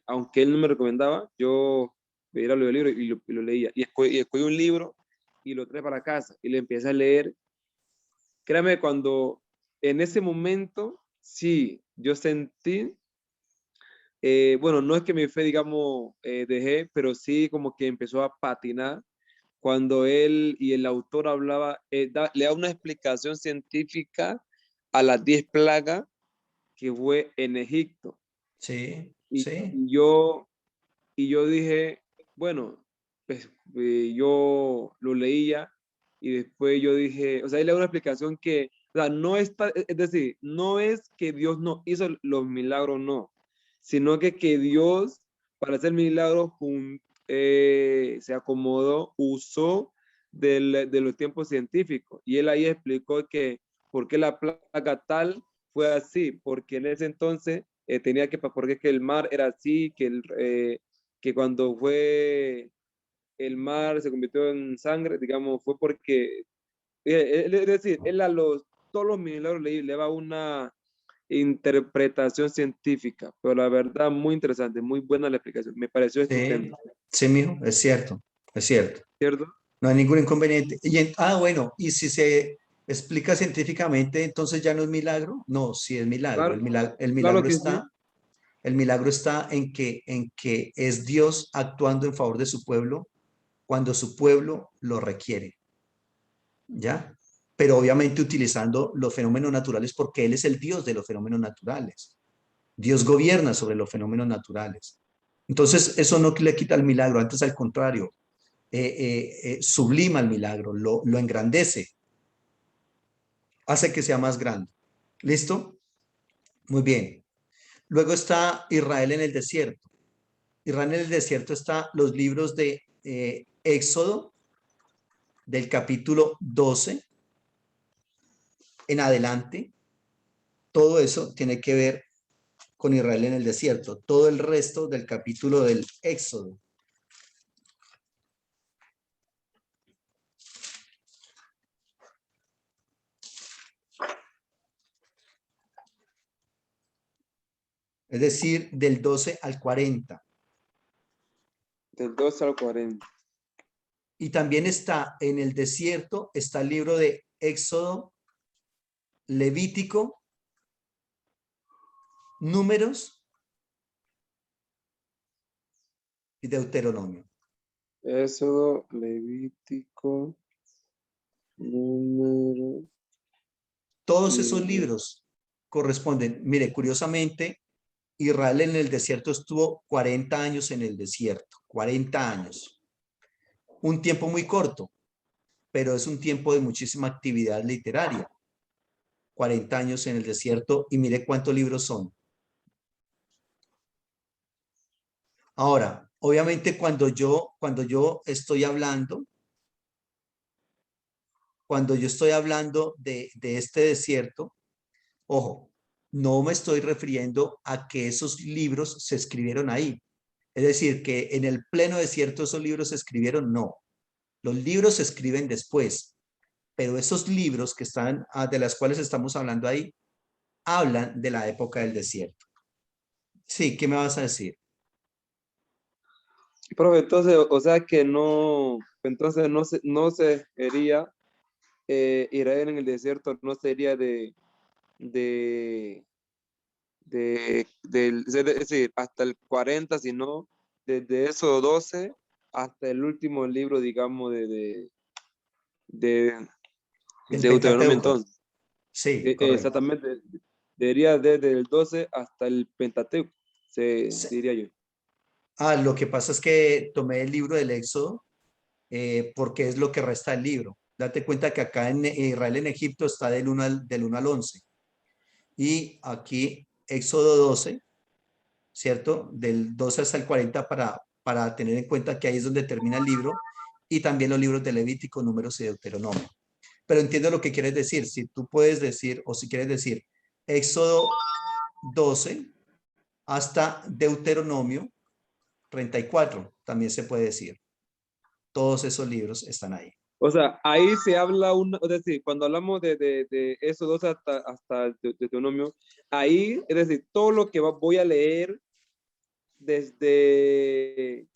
aunque él no me recomendaba, yo veía el libro y lo leía. Y escogí un libro y lo traje para casa y le empecé a leer. Créame, cuando en ese momento, sí, yo sentí, bueno, no es que mi fe, digamos, dejé, pero sí como que empezó a patinar cuando él y el autor hablaba, le da una explicación científica a las 10 plagas que fue en Egipto. sí, Y, sí. y yo, y yo dije, bueno, pues yo lo leía y después yo dije, o sea, él le da una explicación que, o sea, no está, es decir, no es que Dios no hizo los milagros, no, sino que Dios, para hacer milagros, se acomodó, usó de los tiempos científicos. Y él ahí explicó que por qué la plaga tal fue así, porque en ese entonces tenía que, porque es que el mar era así, que cuando fue el mar se convirtió en sangre, digamos, fue porque, es decir, él a todos los milagros le daba una interpretación científica, pero la verdad muy interesante, muy buena la explicación, me pareció Sí, estupendo, sí, mijo, es cierto, es cierto. ¿cierto? No hay ningún inconveniente. Bueno, y si se explica científicamente, entonces ya no es milagro. No, sí es milagro. Claro, El claro milagro que sí, está, el milagro está en que es Dios actuando en favor de su pueblo cuando su pueblo lo requiere, ¿ya? Pero obviamente utilizando los fenómenos naturales porque Él es el Dios de los fenómenos naturales. Dios gobierna sobre los fenómenos naturales. Entonces, eso no le quita el milagro, antes al contrario, sublima el milagro, lo engrandece, hace que sea más grande. ¿Listo? Muy bien. Luego está Israel en el desierto. Israel en el desierto está los libros de Éxodo, del capítulo 12 en adelante. Todo eso tiene que ver con Israel en el desierto. Todo el resto del capítulo del Éxodo. Es decir, del 12 al 40. del 12 al 40. Y también está en el desierto, está el libro de Éxodo, Levítico, Números y Deuteronomio. Éxodo, Levítico, número Todos esos y libros corresponden. Mire, curiosamente, Israel en el desierto estuvo 40 años en el desierto, 40 años. Un tiempo muy corto, pero es un tiempo de muchísima actividad literaria. 40 años en el desierto y mire cuántos libros son. Ahora, obviamente cuando yo estoy hablando, de este desierto, ojo, no me estoy refiriendo a que esos libros se escribieron ahí. Es decir, que en el pleno desierto esos libros se escribieron, no. Los libros se escriben después, pero esos libros que están, de las cuales estamos hablando ahí, hablan de la época del desierto. Sí, ¿qué me vas a decir? Profe, entonces, o sea que no, entonces no se sería Israel en el desierto, no sería de, es decir, hasta el 40, sino desde esos 12 hasta el último libro, digamos, de Del Deuteronomio Pentateuco. entonces. Sí, correcto. Exactamente, debería desde el 12 hasta el Pentateuco, se Sí. diría yo. Lo que pasa es que tomé el libro del Éxodo porque es lo que resta del libro. Date cuenta que acá en Israel en Egipto está del 1 al 11 y aquí Éxodo 12, ¿cierto? Del 12 hasta el 40 para tener en cuenta que ahí es donde termina el libro y también los libros de Levítico, Números y Deuteronomio. Pero entiendo lo que quieres decir. Si tú puedes decir o si quieres decir Éxodo 12 hasta Deuteronomio 34, también se puede decir. Todos esos libros están ahí. O sea, ahí se habla, es decir, cuando hablamos de esos 12 hasta el Deuteronomio, ahí, es decir, todo lo que voy a leer desde,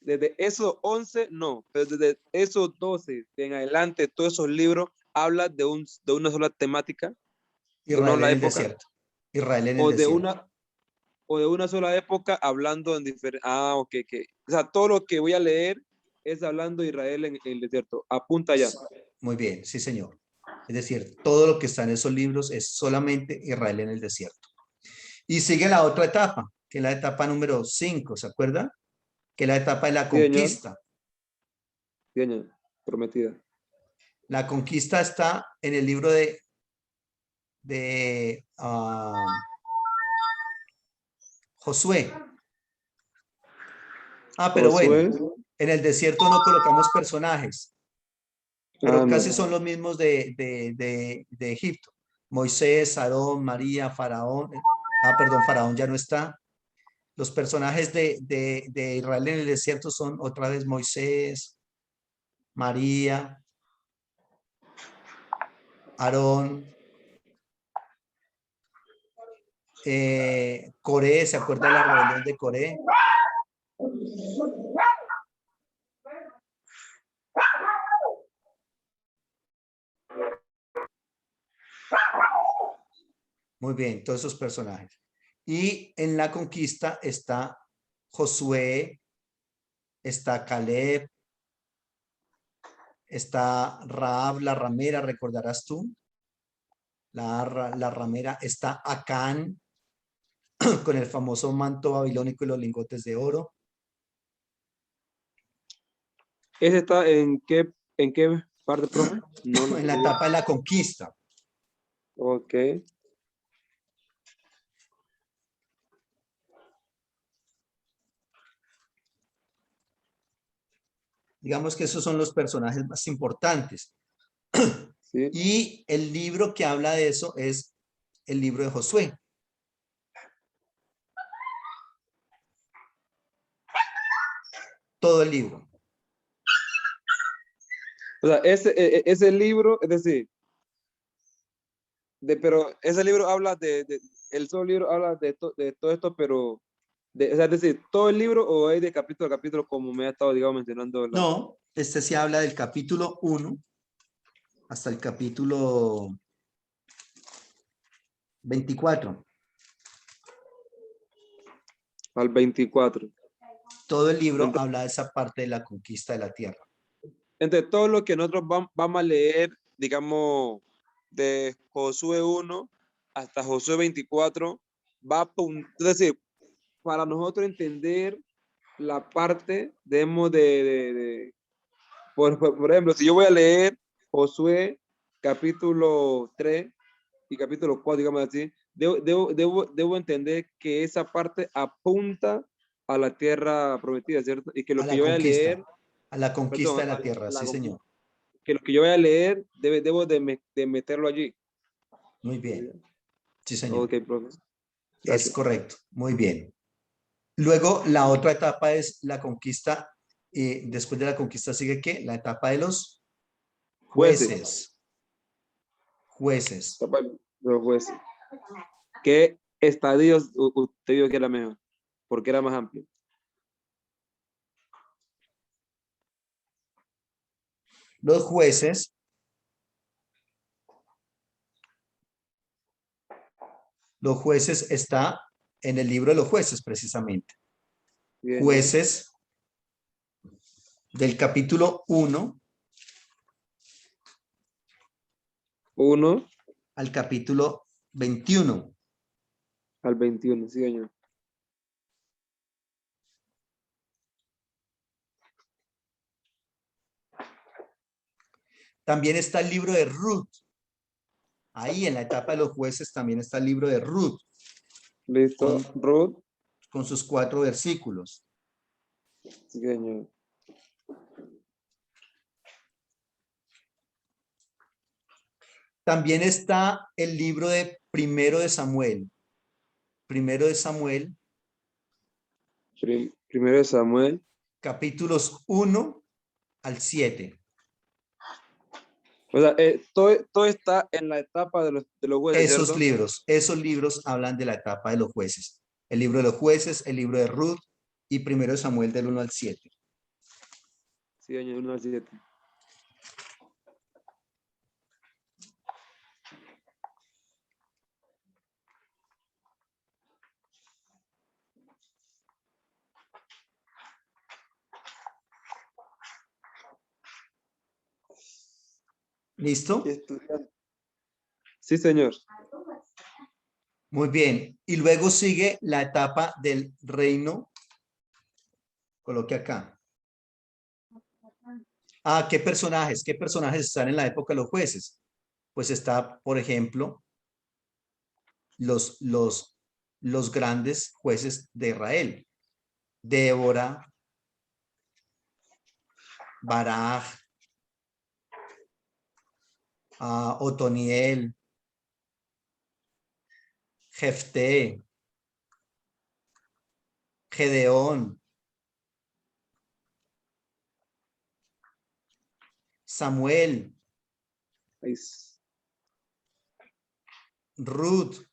desde esos 11, no, pero desde esos 12 en adelante, todos esos libros hablan de una sola temática, de una Israel sola en el época, desierto. Israel en el o de desierto. una, o de una sola época hablando en diferentes. Ah, ok, ok. O sea, todo lo que voy a leer es hablando de Israel en el desierto. Apunta ya. Muy bien, sí, señor. Es decir, todo lo que está en esos libros es solamente Israel en el desierto. Y sigue la otra etapa, que es la etapa número 5, ¿se acuerda? Que es la etapa de la Sí, señor. conquista. Sí, señor. Prometida. La conquista está en el libro de Josué. Pero bueno, Josué. en el desierto no colocamos personajes, Ah, pero no. casi son los mismos de Egipto. Moisés, Aarón, María, Faraón. Perdón, Faraón ya no está. Los personajes de Israel en el desierto son otra vez Moisés, María, Aarón, Coré, ¿se acuerda de la rebelión de Coré? Muy bien, todos esos personajes. Y en la conquista está Josué, está Caleb, está Rahab la ramera, recordarás tú, la ramera, está Acán con el famoso manto babilónico y los lingotes de oro. ¿Ese está en qué parte, profe? No lo En la tengo. etapa de la conquista. Ok. Digamos que esos son los personajes más importantes. Sí. Y el libro que habla de eso es el libro de Josué. Todo el libro. O sea, ese libro, es decir, pero ese libro habla el solo libro habla de todo esto, pero, o sea, es decir, todo el libro o hay de capítulo a capítulo, como me ha estado, digamos, mencionando la. No, este se habla del capítulo 1 hasta el capítulo 24. Al 24. Todo el libro Entonces, habla de esa parte de la conquista de la tierra. entre todo lo que nosotros vamos a leer, digamos, de Josué 1 hasta Josué 24, es decir, para nosotros entender la parte, debemos Por ejemplo, si yo voy a leer Josué capítulo 3 y capítulo 4, digamos así, debo entender que esa parte apunta a la tierra prometida, ¿cierto? Y que A lo que la yo voy a conquista, leer, a la conquista perdón, de la tierra, sí, señor. que lo que yo voy a leer, debo de meterlo allí. Muy bien, sí, señor. Ok, profe. Es Gracias. correcto, muy bien. Luego, la otra etapa es la conquista. Y después de la conquista sigue ¿qué? La etapa de los Jueces. jueces. Jueces. Los jueces. ¿Qué estadios usted dijo que era mejor? Porque era más amplio. Los jueces. Los jueces está en el libro de los jueces, precisamente. Bien, señor. Jueces del capítulo 1 1 al capítulo 21. al 21, sí, señor. También está el libro de Ruth. Ahí en la etapa de los jueces también está el libro de Ruth Listo. con, Ruth, con sus 4 versículos. sí, señor. También está el libro de Primero de Samuel. Primero de Samuel, Primero de Samuel. capítulos 1 al 7. O sea, todo está en la etapa de los jueces, ¿cierto? Esos libros hablan de la etapa de los jueces. El libro de los jueces, el libro de Ruth y Primero de Samuel del 1 al 7. Sí, señor, 1 al 7. ¿Listo? Sí, señor. Muy bien. Y luego sigue la etapa del reino. Coloque acá. Ah, ¿qué personajes? ¿Qué personajes están en la época de los jueces? Pues está, por ejemplo, los, los, los grandes jueces de Israel. Débora, Baraj, Otoniel, Jefté, Gedeón, Samuel, Ahí Ruth,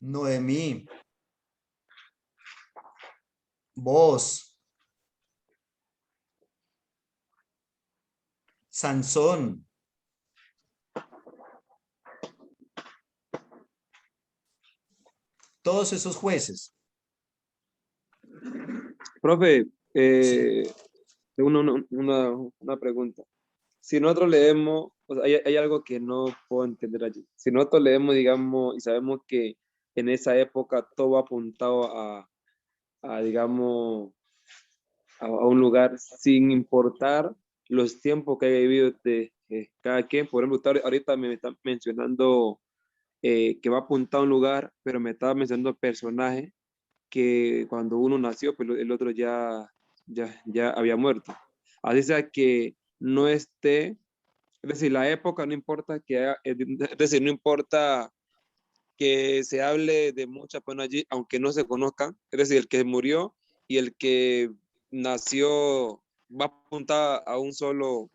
Noemí, Boz, Sansón. Todos esos jueces. Profe, Sí. tengo una pregunta. Si nosotros leemos, o sea, hay algo que no puedo entender allí. Si nosotros leemos, digamos, y sabemos que en esa época todo va apuntado digamos, a un lugar sin importar los tiempos que haya vivido de cada quien. Por ejemplo, usted ahorita me está mencionando que va apuntado a un lugar, pero me estaba mencionando personajes que cuando uno nació, pues el otro ya había muerto. Así sea que no esté, es decir, la época no importa es decir, no importa que se hable de muchas personas allí, aunque no se conozcan, es decir, el que murió y el que nació va a apuntar a un solo,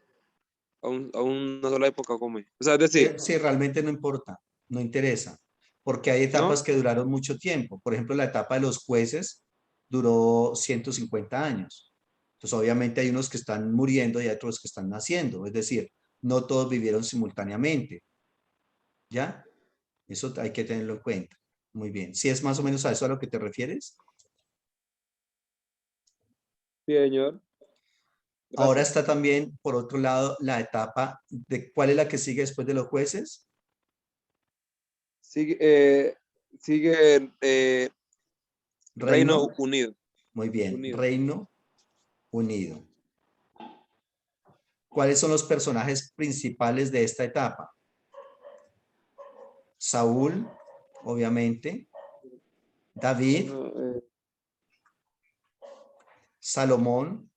a una sola época como es. O sea, es decir, Sí, realmente no importa, no interesa, porque hay etapas ¿no? que duraron mucho tiempo. Por ejemplo, la etapa de los jueces duró 150 años. Entonces, obviamente hay unos que están muriendo y hay otros que están naciendo. Es decir, no todos vivieron simultáneamente. ¿Ya? Eso hay que tenerlo en cuenta. Muy bien. ¿Si es más o menos a eso a lo que te refieres? Sí, señor. Ahora Gracias. está también, por otro lado, la etapa de cuál es la que sigue después de los jueces. Sigue, sigue Reino Reino. Unido. Muy bien. Unido. Reino Unido. ¿Cuáles son los personajes principales de esta etapa? Saúl, obviamente. David, No, Salomón,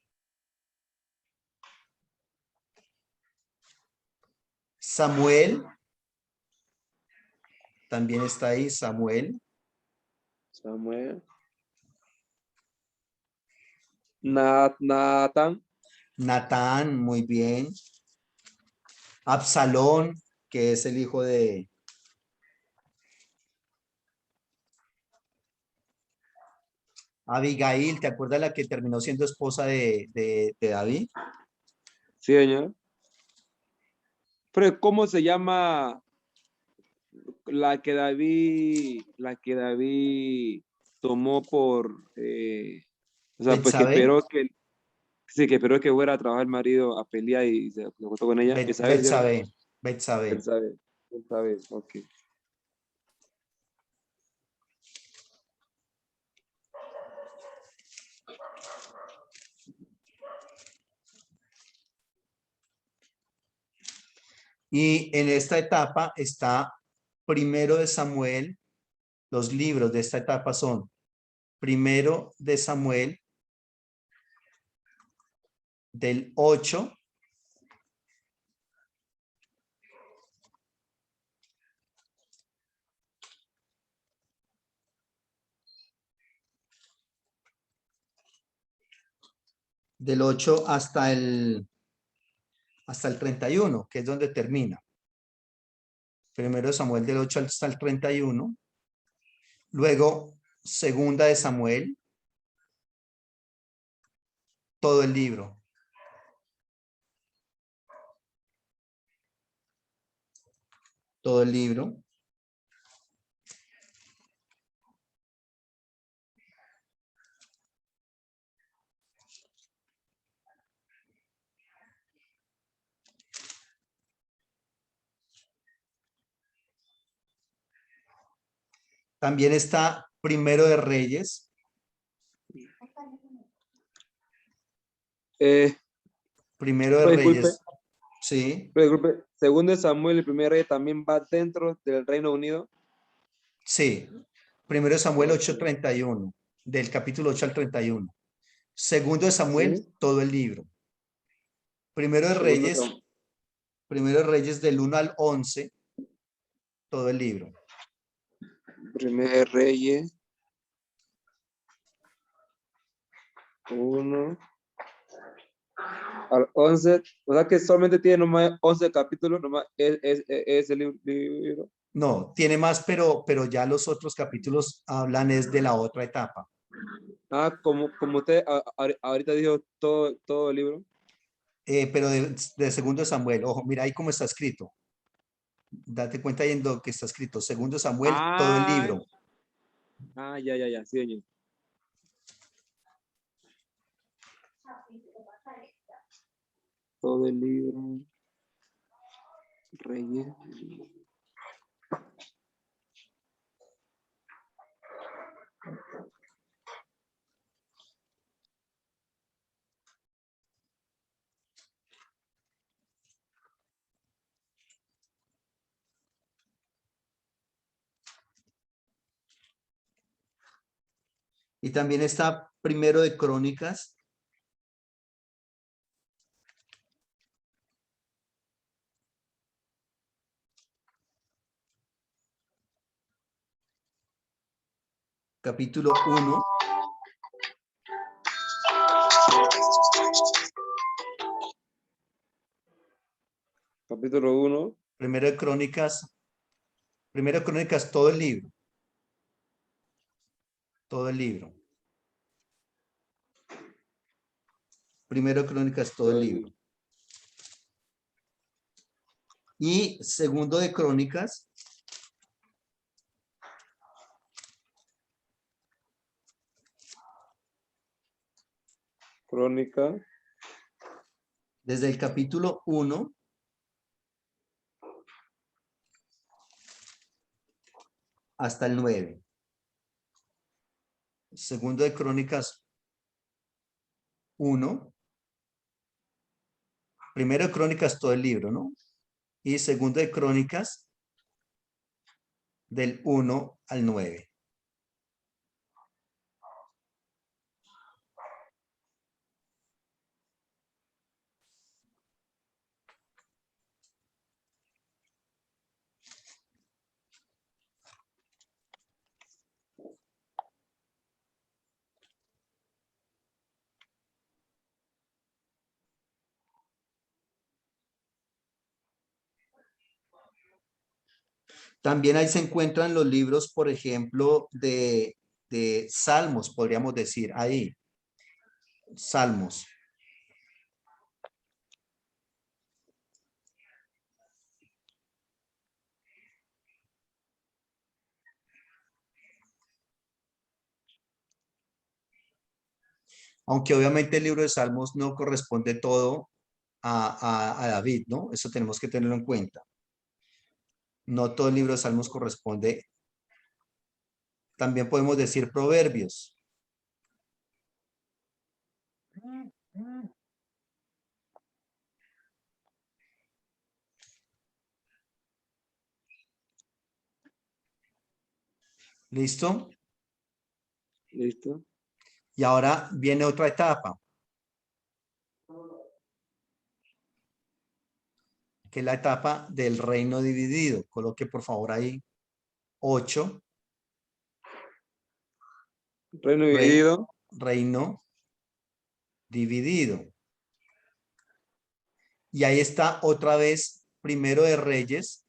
Samuel, también está ahí Samuel. Samuel. Natán. Natán, muy bien. Absalón, que es el hijo de... Abigail, ¿te acuerdas la que terminó siendo esposa de David? Sí, señor. Pero ¿cómo se llama la que David tomó o sea, pues que Betsabé, esperó que, sí, que esperó que fuera a trabajar el marido a pelear y se acostó con ella? Isabel, ¿cierto? Betsabé, Betsabé. Él sabe, él sabe, ok. Y en esta etapa está Primero de Samuel. Los libros de esta etapa son Primero de Samuel del 8 del 8 hasta el 31, que es donde termina. Primero de Samuel del 8 hasta el 31. Luego, Segunda de Samuel, todo el libro. Todo el libro. También está Primero de Reyes. Eh, Primero de pero disculpe, Reyes, sí, segundo de Samuel, el primer rey también va dentro del Reino Unido. sí. Primero de Samuel Ok. 8:31, del capítulo 8 al 31. Segundo de Samuel, Sí. todo el libro. Primero de Segundo Reyes, Primero de Reyes del 1 al 11, todo el libro. primer rey, 1 al 11, o sea que solamente tiene nomás 11 capítulos, nomás es el libro. No, tiene más, pero ya los otros capítulos hablan es de la otra etapa. Ah, como usted ahorita dijo todo el libro. Pero de segundo de Samuel, ojo, mira ahí cómo está escrito. Date cuenta ahí en lo que está escrito. Segundo de Samuel, todo el Ah, libro. ya, sí, señor. Todo el libro, Reyes. Y también está Primero de Crónicas. Capítulo 1. Capítulo 1. Primero de Crónicas. Primero de Crónicas, todo el libro. Todo el libro. Primero de Crónicas, todo el libro. Y segundo de Crónicas, Crónica. desde el capítulo 1 hasta el 9. Segundo de Crónicas 1 Primero de Crónicas, todo el libro, ¿no? Y segundo de Crónicas, del 1 al 9. También ahí se encuentran los libros, por ejemplo, de Salmos, podríamos decir, ahí, Salmos. Aunque obviamente el libro de Salmos no corresponde todo a David, ¿no? Eso tenemos que tenerlo en cuenta. No todo el libro de Salmos corresponde. También podemos decir Proverbios. ¿Listo? ¿Listo? Y ahora viene otra etapa, que es la etapa del reino dividido. Coloque por favor ahí 8. Reino dividido. Reino dividido. Y ahí está otra vez Primero de Reyes.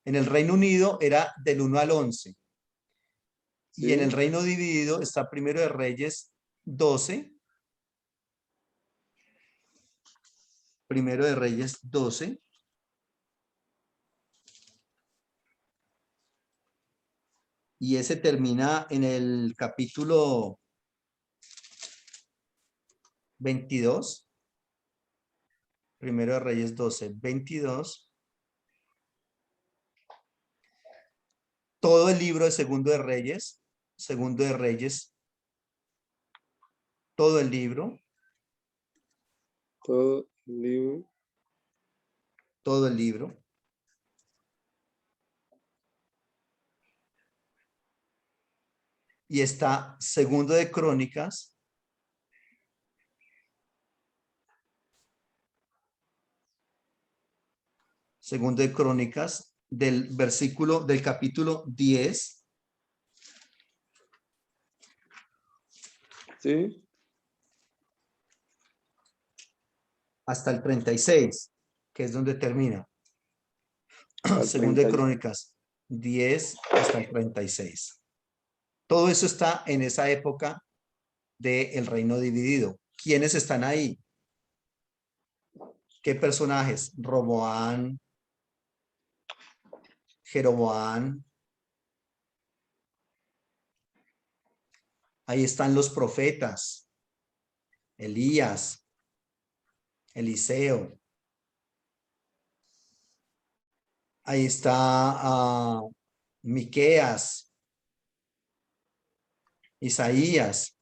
En el Reino Unido era del 1 al 11. Y en el Sí. Reino dividido está Primero de Reyes 12. Primero de Reyes 12. Y ese termina en el capítulo 22. Primero de Reyes 12, 22. Todo el libro de Segundo de Reyes, todo el libro, Todo el libro. todo el libro. Y está Segundo de Crónicas, Segundo de Crónicas, del capítulo 10 Sí. hasta el 36, que es donde termina. Al Segundo de 36. Crónicas 10 hasta el 36. Todo eso está en esa época del reino dividido. ¿Quiénes están ahí? ¿Qué personajes? Roboán, Jeroboán. Ahí están los profetas, Elías, Eliseo. Ahí está Miqueas, Isaías,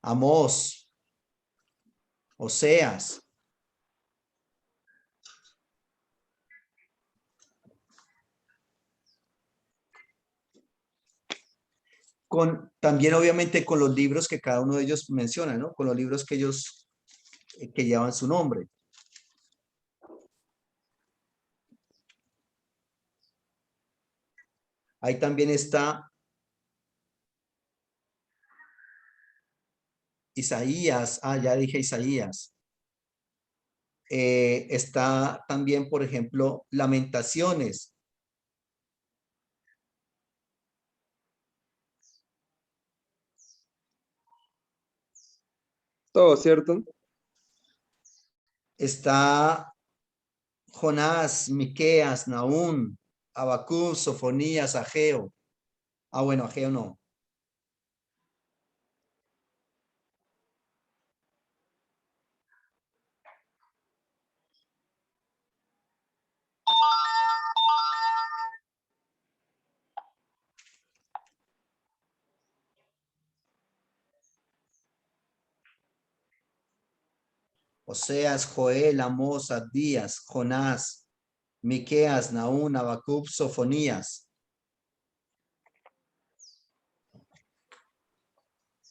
Amós, Oseas. También obviamente con los libros que cada uno de ellos menciona, ¿no? Con los libros que ellos que llevan su nombre. Ahí también está Isaías. Ya dije Isaías. Está también, por ejemplo, Lamentaciones. Todo, ¿cierto? Está Jonás, Miqueas, Nahum, Habacuc, Sofonías, Ageo. Bueno, Ageo no. Oseas, Joel, Amós, Abdías, Jonás, Miqueas, Nahum, Habacuc, Sofonías.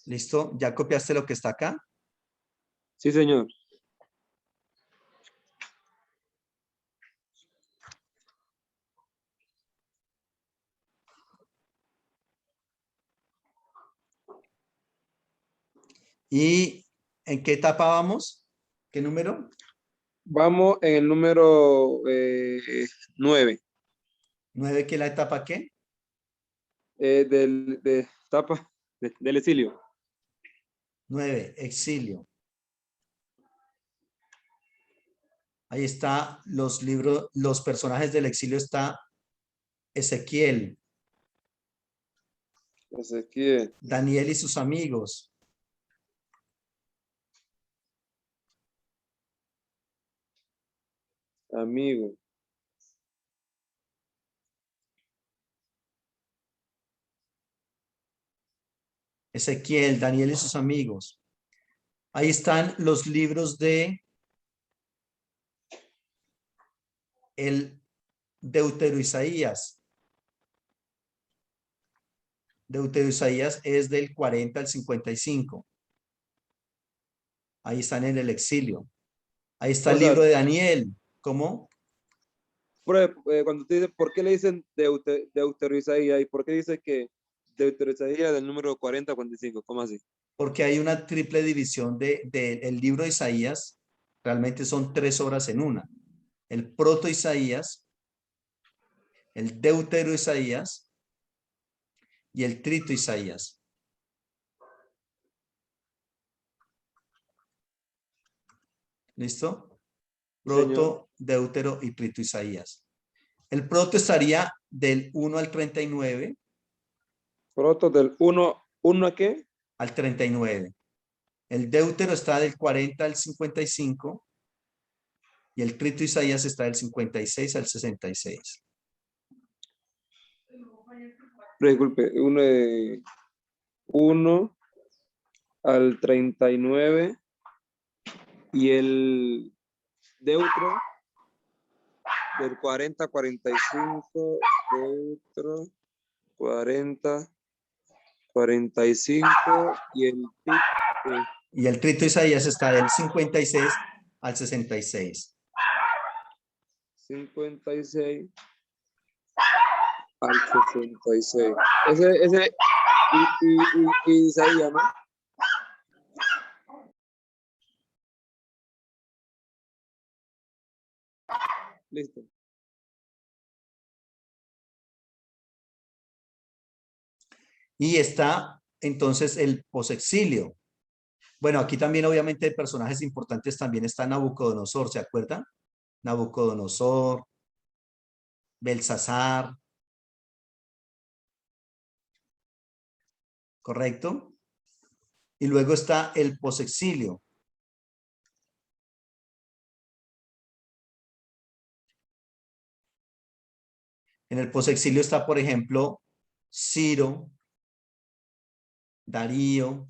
¿Listo? ¿Ya copiaste lo que está acá? Sí, señor. ¿Y en qué etapa vamos? ¿Qué número? Vamos en el número 9. 9, ¿qué es la etapa qué? De etapa del exilio. 9, exilio. Ahí está los libros, los personajes del exilio está Ezequiel, Ezequiel, Daniel y sus amigos, amigo. Ezequiel, Daniel y sus amigos. Ahí están los libros de el Deutero Isaías. Deutero Isaías es del 40 al 55. Ahí están en el exilio. Ahí está O el sea, libro de Daniel. ¿Cómo? cuando te dice, ¿por qué le dicen Deutero Isaías? ¿Y por qué dice que Deutero Isaías del número 40 a 45? ¿Cómo así? Porque hay una triple división del libro de Isaías. Realmente son 3 obras en una. El proto Isaías, el Deutero Isaías y el Trito Isaías. ¿Listo? Señor. Proto, Deutero y Trito Isaías. El proto estaría del 1 al 39. Proto del 1 a qué? Al 39. El Deutero está del 40 al 55 y el Trito Isaías está del 56 al 66. Disculpe, 1 al 39 y el Deutro del 40 a 45, Deutro 40, 45 y el Y el Trito Isaías está del 56 al 66. 56 al 66. Ese y Isaías, ¿no? Listo. Y está entonces el posexilio. Bueno, aquí también obviamente personajes importantes también está Nabucodonosor, ¿se acuerdan? Nabucodonosor, Belsasar, ¿correcto? Y luego está el posexilio. En el posexilio está, por ejemplo, Ciro, Darío,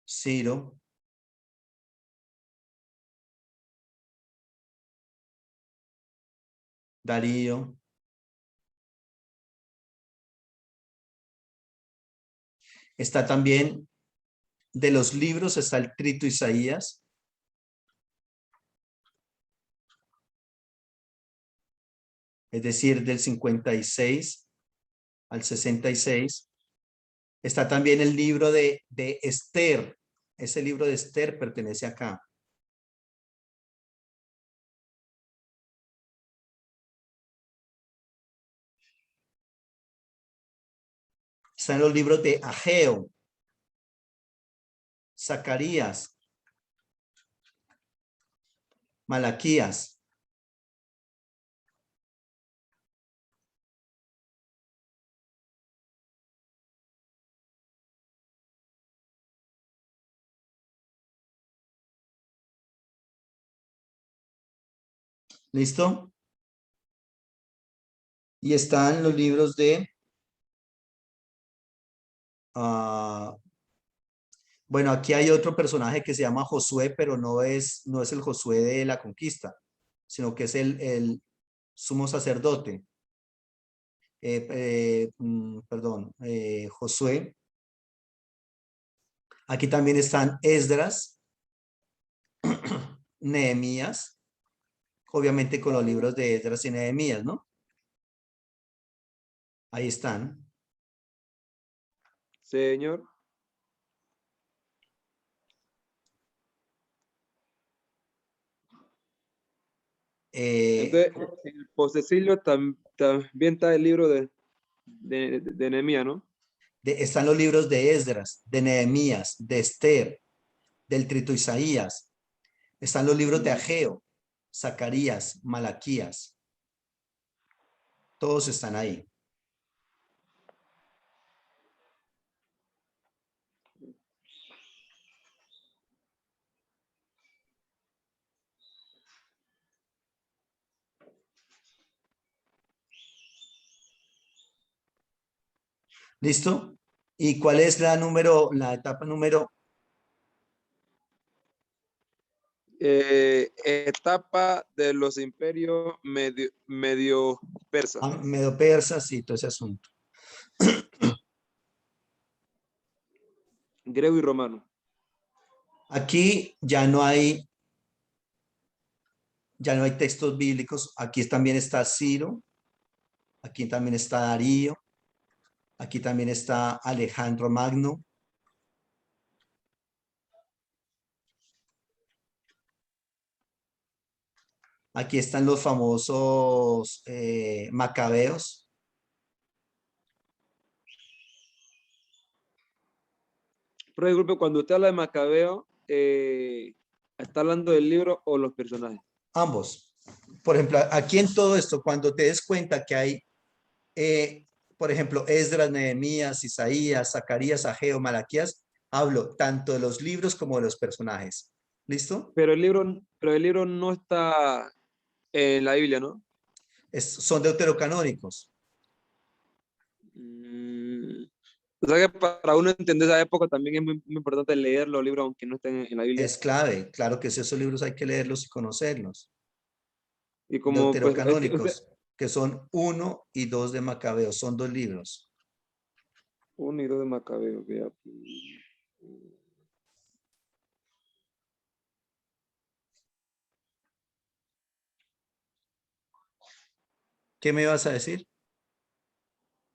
Ciro, Darío. Está también de los libros, está el Trito Isaías. Es decir, del 56 al 66. Está también el libro de Esther. Ese libro de Esther pertenece acá. Están los libros de Ageo, Zacarías, Malaquías. ¿Listo? Y están los libros de Bueno, aquí hay otro personaje que se llama Josué, pero no es el Josué de la conquista, sino que es el sumo sacerdote. Perdón, Josué. Aquí también están Esdras, Nehemías, obviamente con los libros de Esdras y Nehemías, ¿no? Ahí están. Señor. Eh, Entonces, en el posecillo también está el libro de Nehemías, ¿no? están los libros de Esdras, de Nehemías, de Esther, del Trito Isaías. Están los libros de Ageo, Zacarías, Malaquías. Todos están ahí. ¿Listo? ¿Y cuál es la etapa número? Etapa de los imperios medio persas, Medo persas y todo ese asunto. griego y romano. Aquí ya no hay textos bíblicos. Aquí también está Ciro. Aquí también está Darío. Aquí también está Alejandro Magno. Aquí están los famosos macabeos. Pero disculpe, cuando usted habla de Macabeo, ¿está hablando del libro o los personajes? Ambos. Por ejemplo, aquí en todo esto, cuando te des cuenta que hay, por ejemplo, Esdras, Nehemías, Isaías, Zacarías, Ageo, Malaquías, hablo tanto de los libros como de los personajes. ¿Listo? Pero el libro no está en la Biblia, ¿no? Son deuterocanónicos. Mm, o sea que para uno entender esa época también es muy importante leer los libros aunque no estén en la Biblia. Es clave. Claro que esos libros hay que leerlos y conocerlos. Y como pues Deuterocanónicos, que son 1 y 2 de Macabeos, son 2 libros. uno y dos de Macabeo, ¿Qué me vas a decir?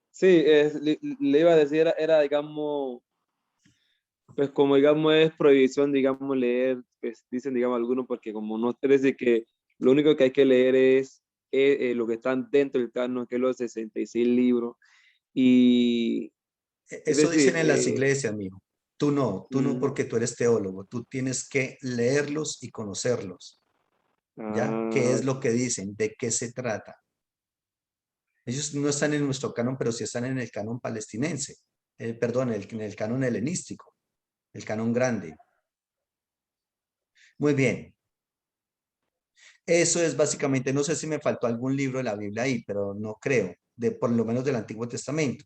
sí, le iba a decir, digamos, pues como digamos es prohibición, digamos, leer, pues dicen, digamos, algunos, porque como no quiere decir que lo único que hay que leer es lo que están dentro del canon, que es los 66 libros, y es Eso dicen decir, en las iglesias, mijo. Tú no porque tú eres teólogo, tú tienes que leerlos y conocerlos, ¿ya? ¿Qué ah, es lo que dicen? ¿De qué se trata? Ellos no están en nuestro canon, pero sí están en el canon palestinense, perdón, en el canon helenístico, el canon grande. Muy bien. Eso es básicamente, no sé si me faltó algún libro de la Biblia ahí, pero no creo, por lo menos del Antiguo Testamento.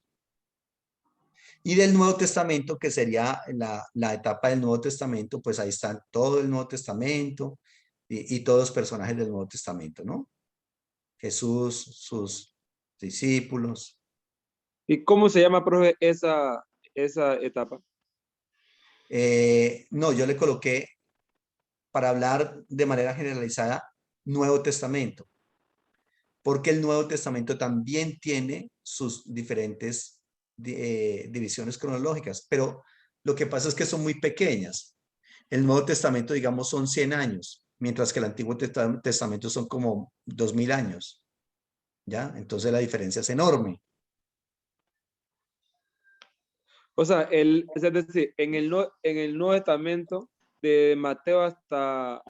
Y del Nuevo Testamento, que sería la etapa del Nuevo Testamento, pues ahí están todo el Nuevo Testamento y todos los personajes del Nuevo Testamento, ¿no? Jesús, sus discípulos. ¿y cómo se llama, profe, esa etapa? No, yo le coloqué para hablar de manera generalizada Nuevo Testamento, porque el Nuevo Testamento también tiene sus diferentes divisiones cronológicas, pero lo que pasa es que son muy pequeñas. El Nuevo Testamento, digamos, son 100 años, mientras que el Antiguo Testamento son como 2000 años, ¿ya? Entonces la diferencia es enorme. O sea, es decir, en el Nuevo Testamento, de Mateo hasta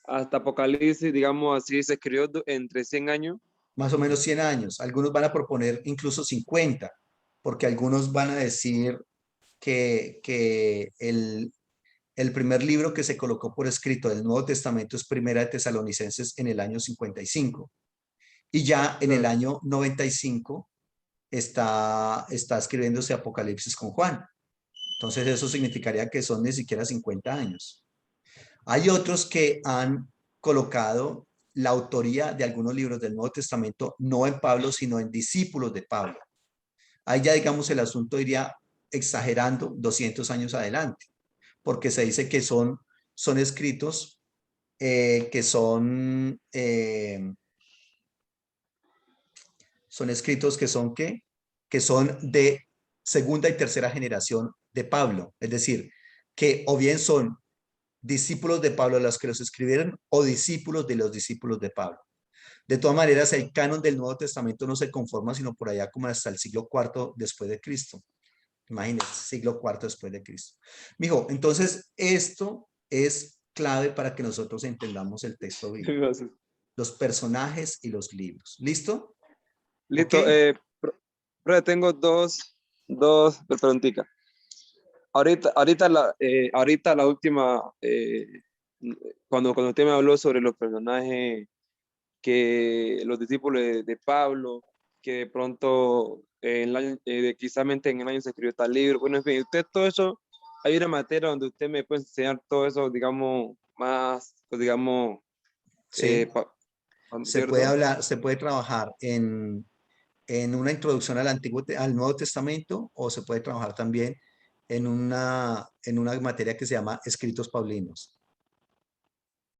Apocalipsis, digamos así, se escribió entre 100 años. Más o menos 100 años. Algunos van a proponer incluso 50, porque algunos van a decir que el primer libro que se colocó por escrito del Nuevo Testamento es Primera de Tesalonicenses en el año 55. Y ya en el Claro. año 95 está escribiéndose Apocalipsis con Juan. Entonces eso significaría que son ni siquiera 50 años. Hay otros que han colocado la autoría de algunos libros del Nuevo Testamento no en Pablo, sino en discípulos de Pablo. Ahí ya digamos el asunto iría exagerando 200 años adelante, porque se dice que son escritos que son escritos que son ¿qué? Que son de segunda y tercera generación de Pablo, es decir, que o bien son discípulos de Pablo los que los escribieron o discípulos de los discípulos de Pablo. De todas maneras, el canon del Nuevo Testamento no se conforma sino por allá como hasta el siglo IV después de Cristo. Imagínense, siglo IV después de Cristo. Mijo, entonces esto es clave para que nosotros entendamos el texto bíblico, los personajes y los libros. ¿Listo? ¿Ok? Listo. Profe, tengo dos preguntitas. Ahorita la última, cuando usted me habló sobre los personajes que los discípulos de Pablo, que de pronto quizásmente en el año se escribió tal libro, bueno, en fin, usted todo eso, hay una materia donde usted me puede enseñar todo eso, digamos, más, pues, digamos, Sí. ¿cierto? Se puede trabajar en una introducción al Nuevo Testamento o se puede trabajar también en una materia que se llama Escritos Paulinos.